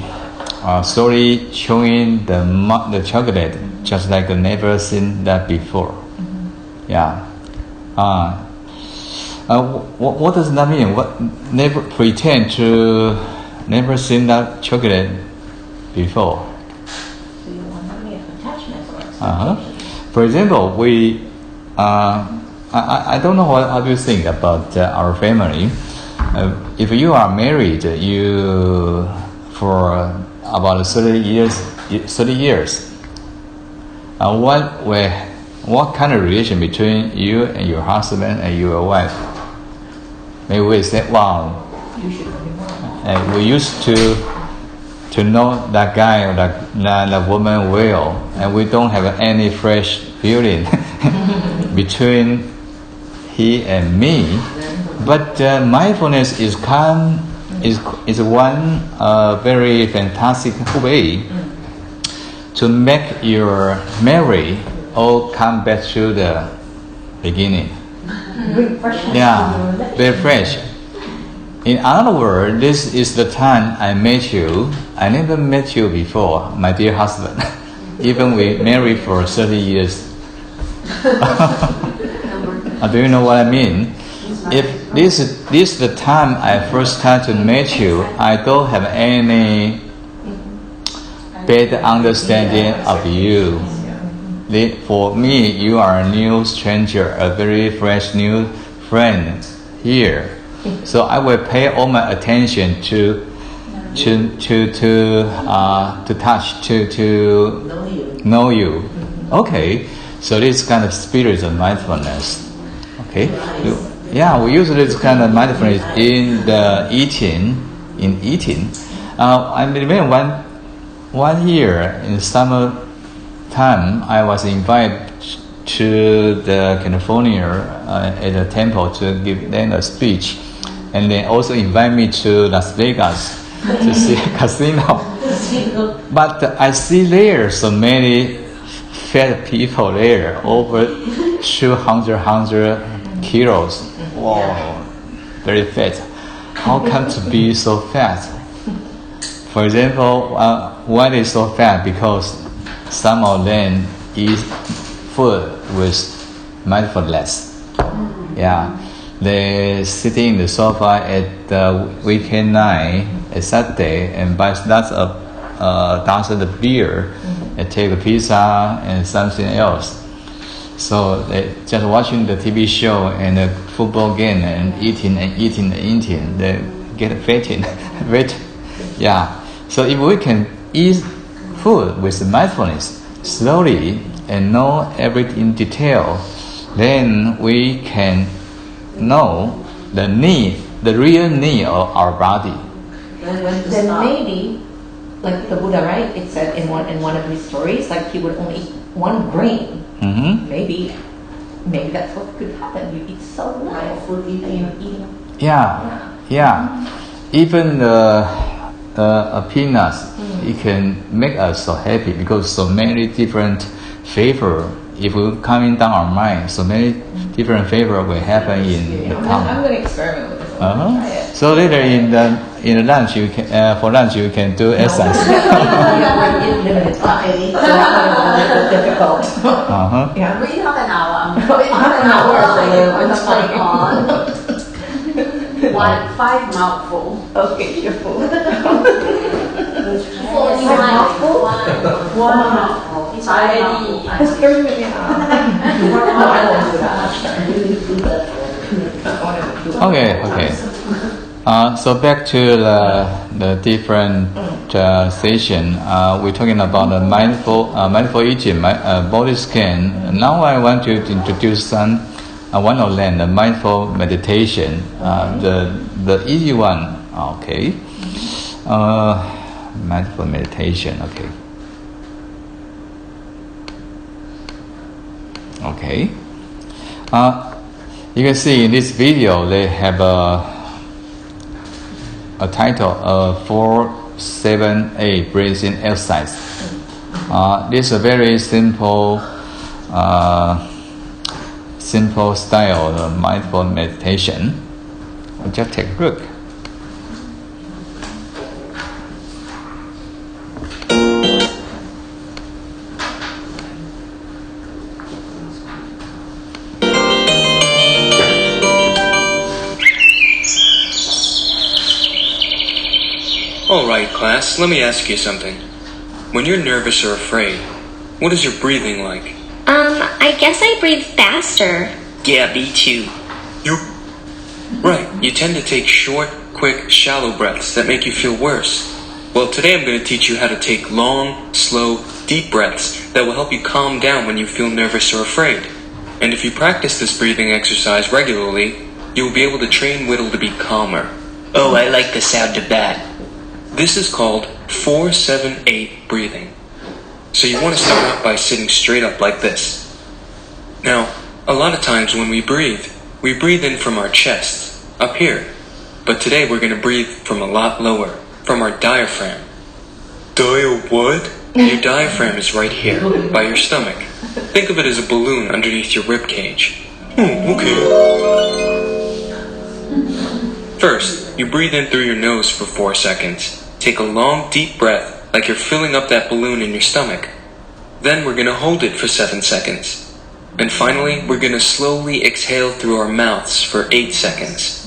B: are slowly chewing the chocolate, just like I never seen that before. Yeah. What does that mean? What never pretend to never seen that chocolate before?
A: So you want to make attachment or expectation.
B: For example, I don't know how do you think about our family. If you are married, you for about 30 years. What kind of relation between you and your husband and your wife? Maybe we say, wow, we used to know that guy or that woman well, and we don't have any fresh feeling between he and me. But mindfulness is one very fantastic way to make your marriage all come back to the beginning. Yeah, very fresh. In other words, this is the time I met you. I never met you before, my dear husband. Even we married for 30 years. Do you know what I mean? If this is the time I first time to meet you, I don't have any bad understanding of you. For me, you are a new stranger, a very fresh new friend here. So I will pay all my attention to touch, to know you. Okay, so this kind of spirit of mindfulness. Okay, yeah, we use this kind of mindfulness in the eating. I remember one year in summer time, I was invited to the California at a temple to give them a speech, and they also invite me to Las Vegas to see a casino. But I see there so many fat people there, over 200 kilos. Wow, very fat. How come to be so fat? For example, one is so fat because some of them eat food with mindfulness. Yeah, they sitting in the sofa at the weekend night, at Saturday, and buy lots of dozen beer, and take a pizza and something else. So they just watching the TV show and the football game and eating. They get fat. Yeah. So if we can eat food with mindfulness slowly and know everything in detail, then we can know the real need of our body.
A: Then maybe, like the Buddha, right? It said in one of his stories, like he would only eat one grain.
B: Mm-hmm.
A: Maybe that's what could happen. You eat so little food, you eat.
B: Yeah. Even peanuts, it can make us so happy because so many different flavor. If we coming down our mind, so many different flavor will happen in the tongue.
A: I'm going to experiment with this.
B: So later in the lunch, you can for lunch you can do exercise.
A: So that one is difficult. Yeah.
D: We have an hour. One 5 mouthful.
A: Okay, careful.
D: 4 mouthful. 1 mouthful. It's already.
A: It's 30 minutes. No, I won't do that.
B: Okay. So back to the different session. We're talking about the mindful eating, body scan. Now I want to introduce one of them, the mindful meditation, the easy one. Okay. Mindful meditation. Okay. You can see in this video they have a title of 4-7-8 breathing exercise. This is a very simple simple style of mindful meditation. Just take a look.
J: Alright, class, let me ask you something. When you're nervous or afraid, what is your breathing like?
I: I guess I breathe faster.
H: Yeah, me too.
J: Right, you tend to take short, quick, shallow breaths that make you feel worse. Well, today I'm going to teach you how to take long, slow, deep breaths that will help you calm down when you feel nervous or afraid. And if you practice this breathing exercise regularly, you will be able to train Whittle to be calmer.
H: Oh, I like the sound of that.
J: This is called 4-7-8 breathing. So you want to start out by sitting straight up like this. Now, a lot of times when we breathe in from our chest, up here. But today we're going to breathe from a lot lower, from our diaphragm. What? Your diaphragm is right here, by your stomach. Think of it as a balloon underneath your rib cage. Okay. First, you breathe in through your nose for 4 seconds. Take a long, deep breath, like you're filling up that balloon in your stomach. Then we're going to hold it for 7 seconds. And finally, we're going to slowly exhale through our mouths for 8 seconds.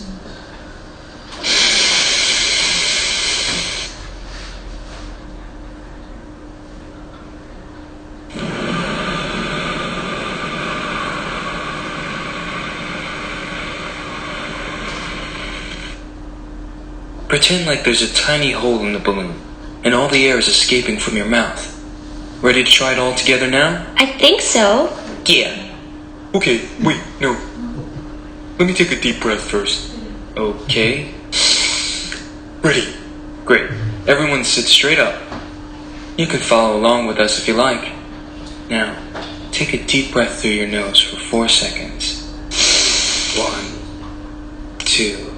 J: Pretend like there's a tiny hole in the balloon, and all the air is escaping from your mouth. Ready to try it all together now?
I: I think so.
H: Yeah.
J: Okay, wait, no. Let me take a deep breath first. Okay. Ready. Great. Everyone sit straight up. You can follow along with us if you like. Now, take a deep breath through your nose for 4 seconds. 1, 2,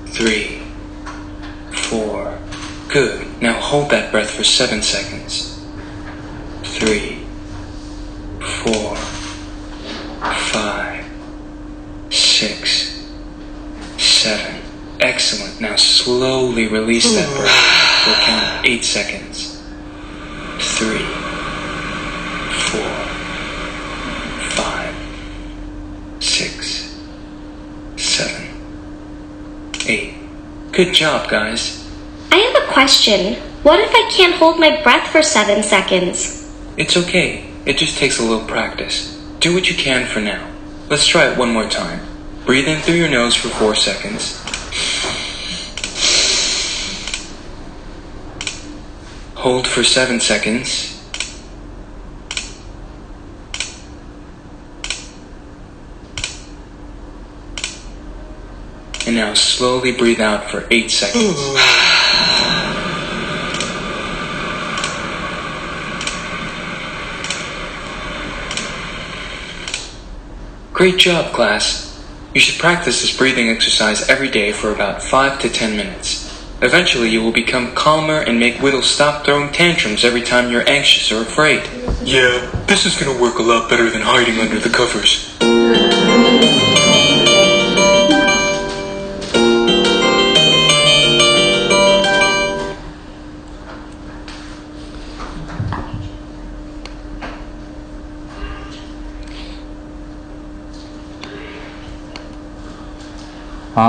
J: 3, 4. Good. Now hold that breath for 7 seconds. 3, 4, 5, 6, 7. Excellent. Now slowly release that breath for a count of 8 seconds. 3, 4, 5, 6, 7, 8. Good job, guys.
I: I have a question. What if I can't hold my breath for 7 seconds?
J: It's okay. It just takes a little practice. Do what you can for now. Let's try it one more time. Breathe in through your nose for 4 seconds. Hold for 7 seconds. And now slowly breathe out for 8 seconds. Great job, class. You should practice this breathing exercise every day for about 5 to 10 minutes. Eventually, you will become calmer and make Whittle stop throwing tantrums every time you're anxious or afraid. Yeah, this is gonna work a lot better than hiding under the covers.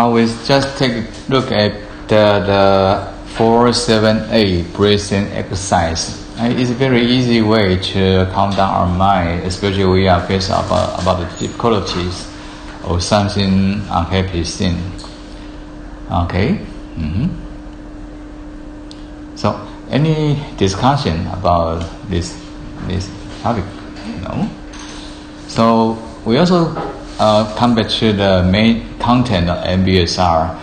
B: We just take a look at the 4-7-8 breathing exercise. It's a very easy way to calm down our mind, especially we are faced about the difficulties or something unhappy thing. Okay. So, any discussion about this topic? No. So we also come back to the main content of MBSR,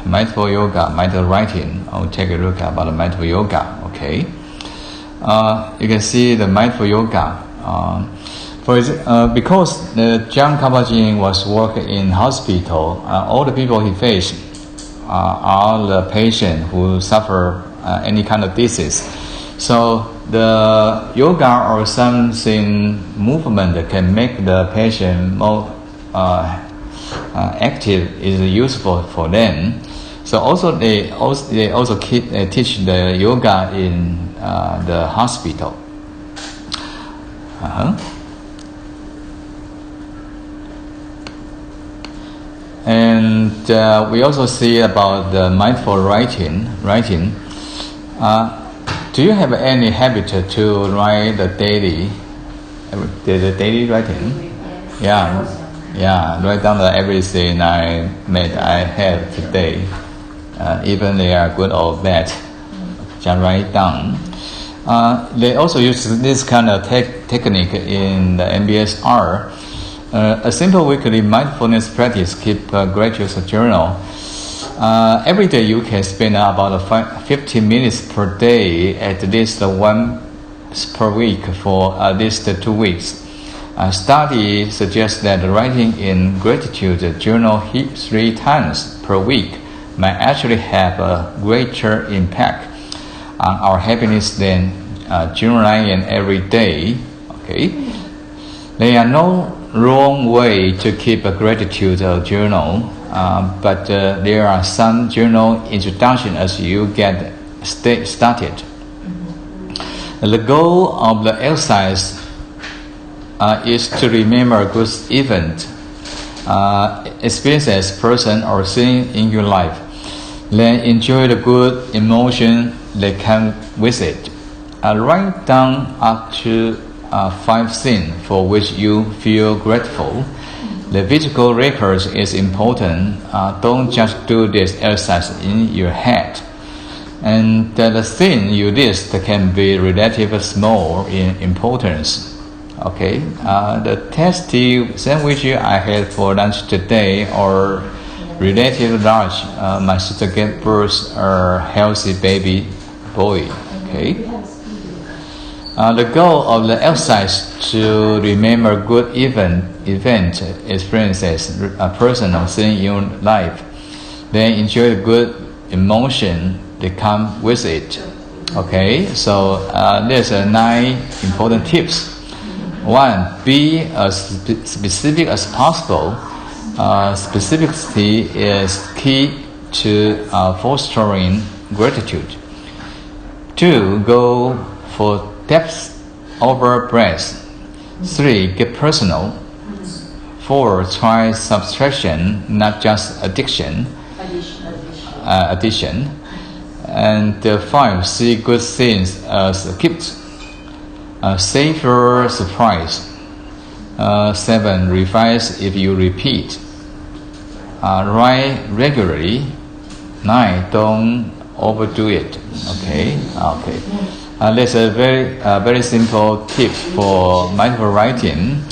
B: mindful yoga, mindful writing. I'll take a look about the mindful yoga. Okay, you can see the mindful yoga. Because John Kabat-Zinn was working in hospital, all the people he faced are the patients who suffer any kind of disease. So the yoga or something movement can make the patient more active is useful for them. So also they also teach the yoga in the hospital. And we also see about the mindful writing. Do you have any habit to write the daily writing? Yeah, write down everything I had today, even they are good or bad. Just write down. They also use this kind of technique in the MBSR. A simple weekly mindfulness practice keep a graduate journal. Every day you can spend about 50 minutes per day, at least once per week for at least 2 weeks. Study suggests that writing in gratitude journal 3 times per week might actually have a greater impact on our happiness than journaling every day. Okay, there are no wrong way to keep a gratitude journal, but there are some journal introduction as you get started. The goal of the exercise is to remember good event, experiences, person or thing in your life. Then enjoy the good emotion that come with it. Write down up to 5 things for which you feel grateful. The physical record is important. Don't just do this exercise in your head. And the thing you list can be relatively small in importance. Okay, the tasty sandwich I had for lunch today or relatively large. My sister gave birth a healthy baby boy. Okay. The goal of the exercise to remember good event experiences, a person or thing in your life, then enjoy the good emotion that come with it. Okay, so there's 9 important tips. 1, be as specific as possible. Specificity is key to fostering gratitude. 2, go for depth over breadth. 3, get personal. 4, try subtraction, not just addition. And 5, see good things as a gift. Savor surprise. 7, revise if you repeat. Write regularly. 9, don't overdo it. Okay. That's a very simple tip for mindful writing.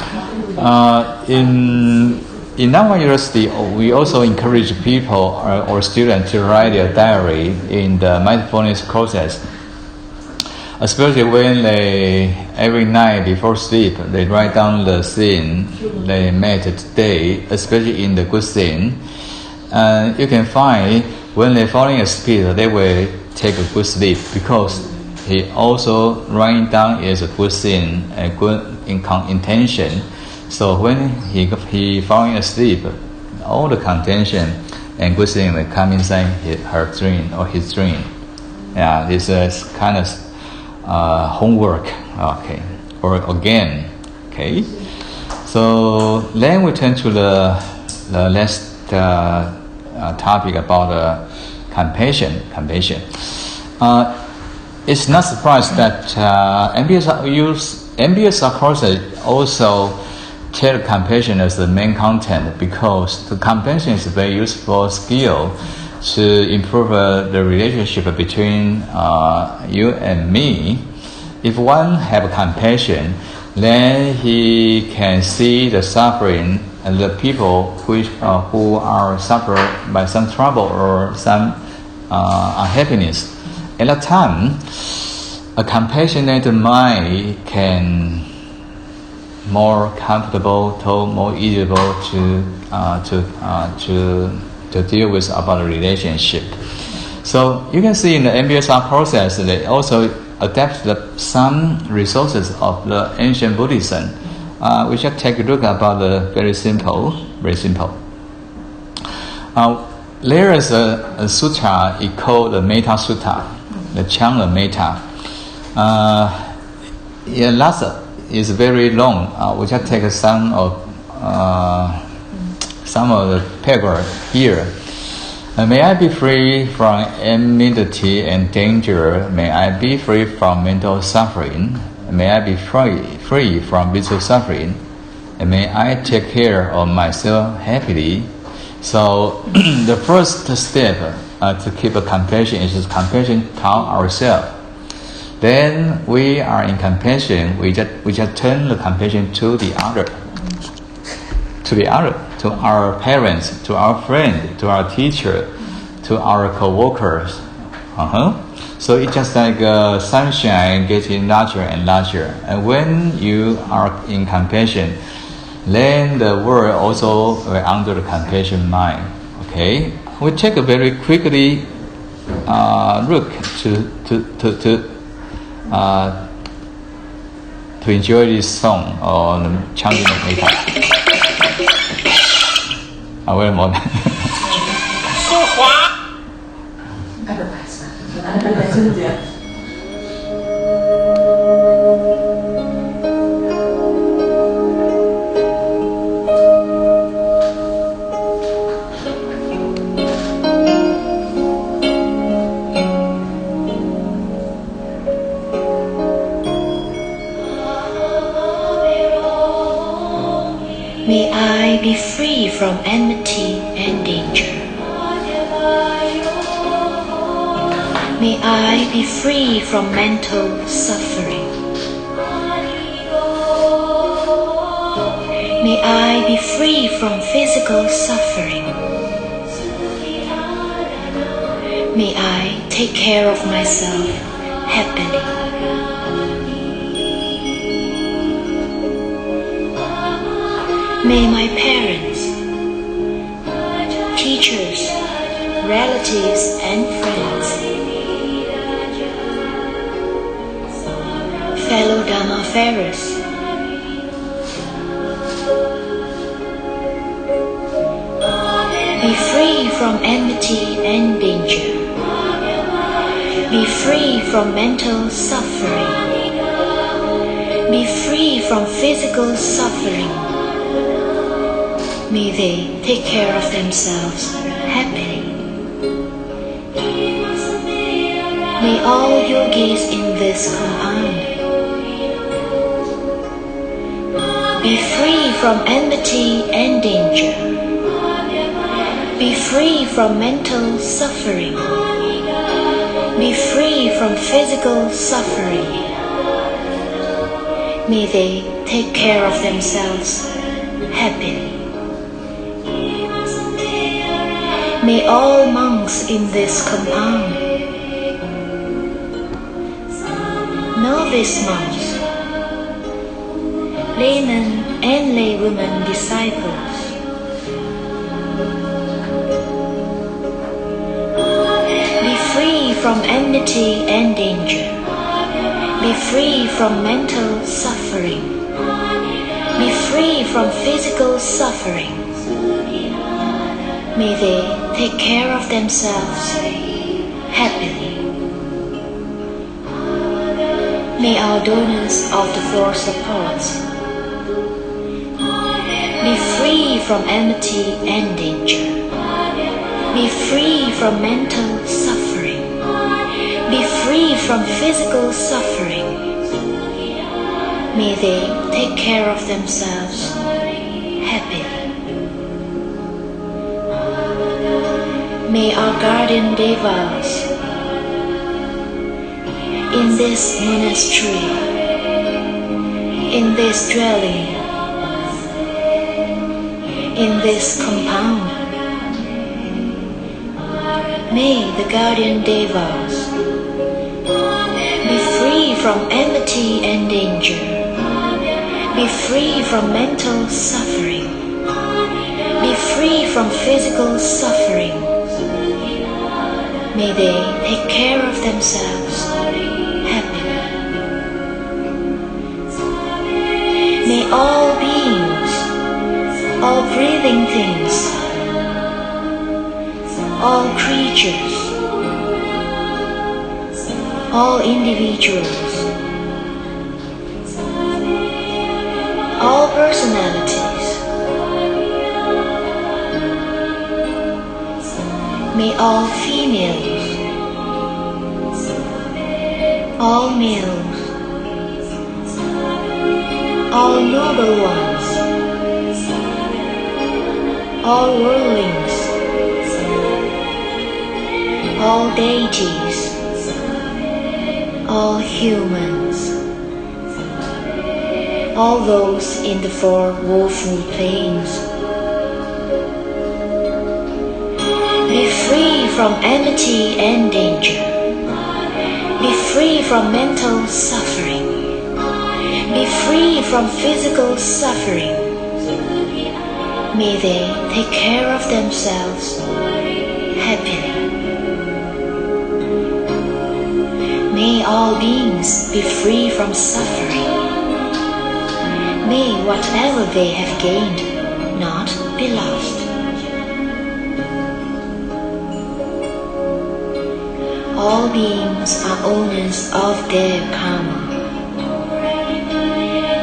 B: In our university, we also encourage people or students to write their diary in the mindfulness courses. Especially when they, every night before sleep, they write down the scene they met today, especially in the good scene. You can find when they're falling asleep, they will take a good sleep because he also writing down is a good scene, a good intention. So when he falling asleep, all the contention and good thing will come inside her dream or his dream. Yeah, this is kind of homework. Okay, or again. Okay. So then we turn to the last topic about compassion. It's not surprised that MBSR courses also take compassion as the main content because the compassion is a very useful skill to improve the relationship between you and me. If one have compassion, then he can see the suffering and the people who are suffering by some trouble or some unhappiness. At that time, a compassionate mind can more comfortable, more easable to deal with about a relationship. So you can see in the MBSR process, they also adapt some resources of the ancient Buddhism. We should take a look about the very simple. There is a sutta, it called the Metta Sutta, the chant of Metta. Last is very long. We just take some of the paragraph here. May I be free from enmity and danger. May I be free from mental suffering. May I be free from physical suffering. And may I take care of myself happily. So the first step to keep a compassion is compassion toward ourselves. Then we are in compassion. We just turn the compassion to the other, to our parents, to our friend, to our teacher, to our co-workers. So it's just like sunshine getting larger and larger. And when you are in compassion, then the world also under the compassion mind. Okay, we take a very quickly look to enjoy this song or chanting of Metta. Wait a moment.
E: May I be free from enmity and danger. May I be free from mental suffering. May I be free from physical suffering. May I take care of myself happily. May my parents, teachers, relatives, and friends, fellow Dhammafarers, be free from enmity and danger. Be free from mental suffering. Be free from physical suffering. May they take care of themselves happily. May all yogis in this compound be free from enmity and danger. Be free from mental suffering. Be free from physical suffering. May they take care of themselves happily. May all monks in this compound, novice monks, laymen and laywomen disciples, be free from enmity and danger. Be free from mental suffering. Be free from physical suffering. May they take care of themselves happily. May our donors of the four supports be free from enmity and danger. Be free from mental suffering. Be free from physical suffering. May they take care of themselves happily. May our guardian devas in this monastery, in this dwelling, in this compound, may the guardian devas be free from enmity and danger, be free from mental suffering, be free from physical suffering. May they take care of themselves happily. things, all creatures, all individuals, all personalities. May all females, all males, all noble ones, all worldlings, all deities, all humans, all those in the four woeful planes. Be free from enmity and danger. Be free from mental suffering. Be free from physical suffering. May they take care of themselves happily. May all beings be free from suffering. May whatever they have gained not be lost. All beings are owners of their karma.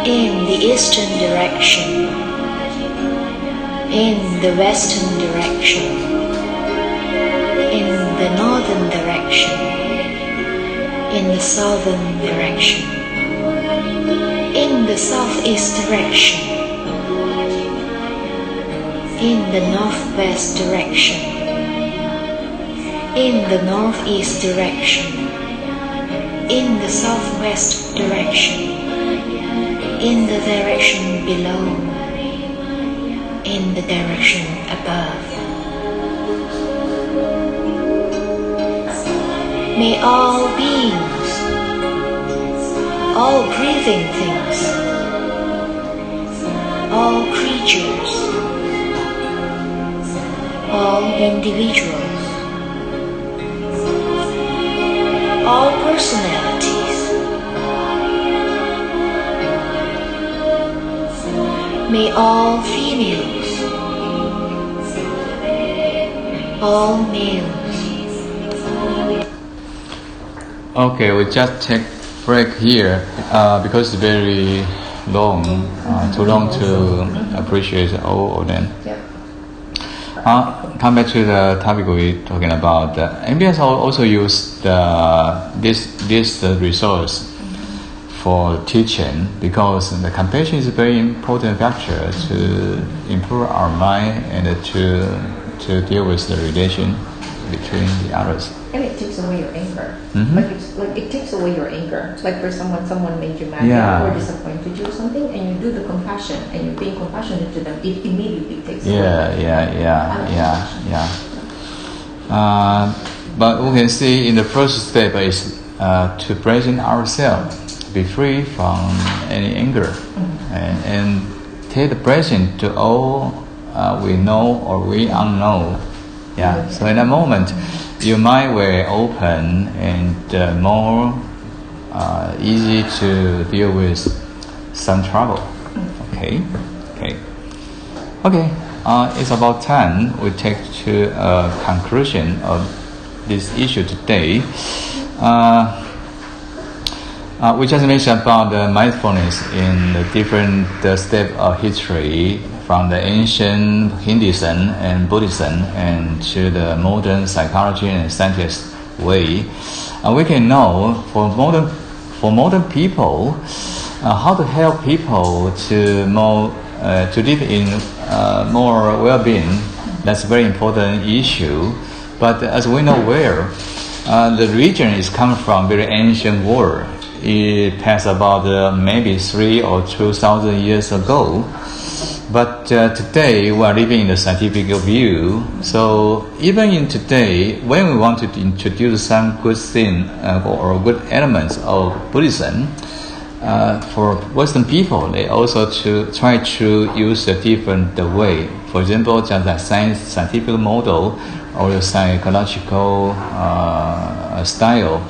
E: In the eastern direction, in the western direction, in the northern direction, in the southern direction, in the southeast direction, in the northwest direction, in the northeast direction, in the southwest direction, in the direction below, in the direction above. May all beings, all breathing things, all creatures, all individuals, all personalities, may all females, all males.
B: Okay, we just take break here because it's very long, too long to appreciate all of them. Come back to the topic we're talking about. MBS also use this resource for teaching because the compassion is a very important factor to improve our mind and to deal with the relation between the others.
A: And it takes away your anger.
B: Mm-hmm.
A: It takes away your anger. Like for someone made you mad or disappointed you or something, and you do the compassion and you're being compassionate to them, it immediately takes away.
B: But we can see in the first step is to present ourselves, be free from any anger, and take the present to all we know or we unknow. So in that moment, your mind will open and more easy to deal with some trouble. Okay. It's about time we take to a conclusion of this issue today. We just mentioned about the mindfulness in the different steps of history, from the ancient Hinduism and Buddhism and to the modern psychology and scientist way. We can know for modern people how to help people to live in more well-being. That's a very important issue. But as we know the religion is coming from very ancient world. It passed about maybe 3,000 or 2,000 years ago. But today we are living in the scientific view. So even in today, when we want to introduce some good thing or good elements of Buddhism, for Western people, they also try to use a different way. For example, just a scientific model or a psychological style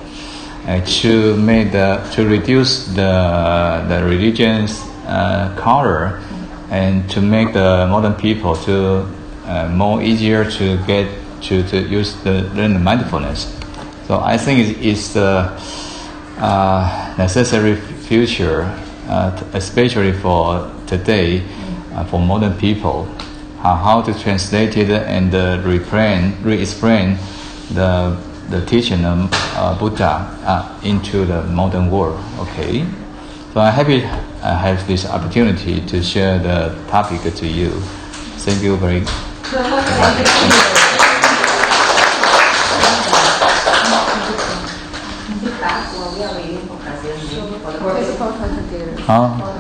B: to reduce the religion's color and to make the modern people to more easier to get to use learn the mindfulness. So I think it's the necessary future, especially for today, for modern people, how to translate it and re-explain the teaching of Buddha into the modern world. Okay, so I'm happy I have this opportunity to share the topic to you. Thank you very much.
C: Physical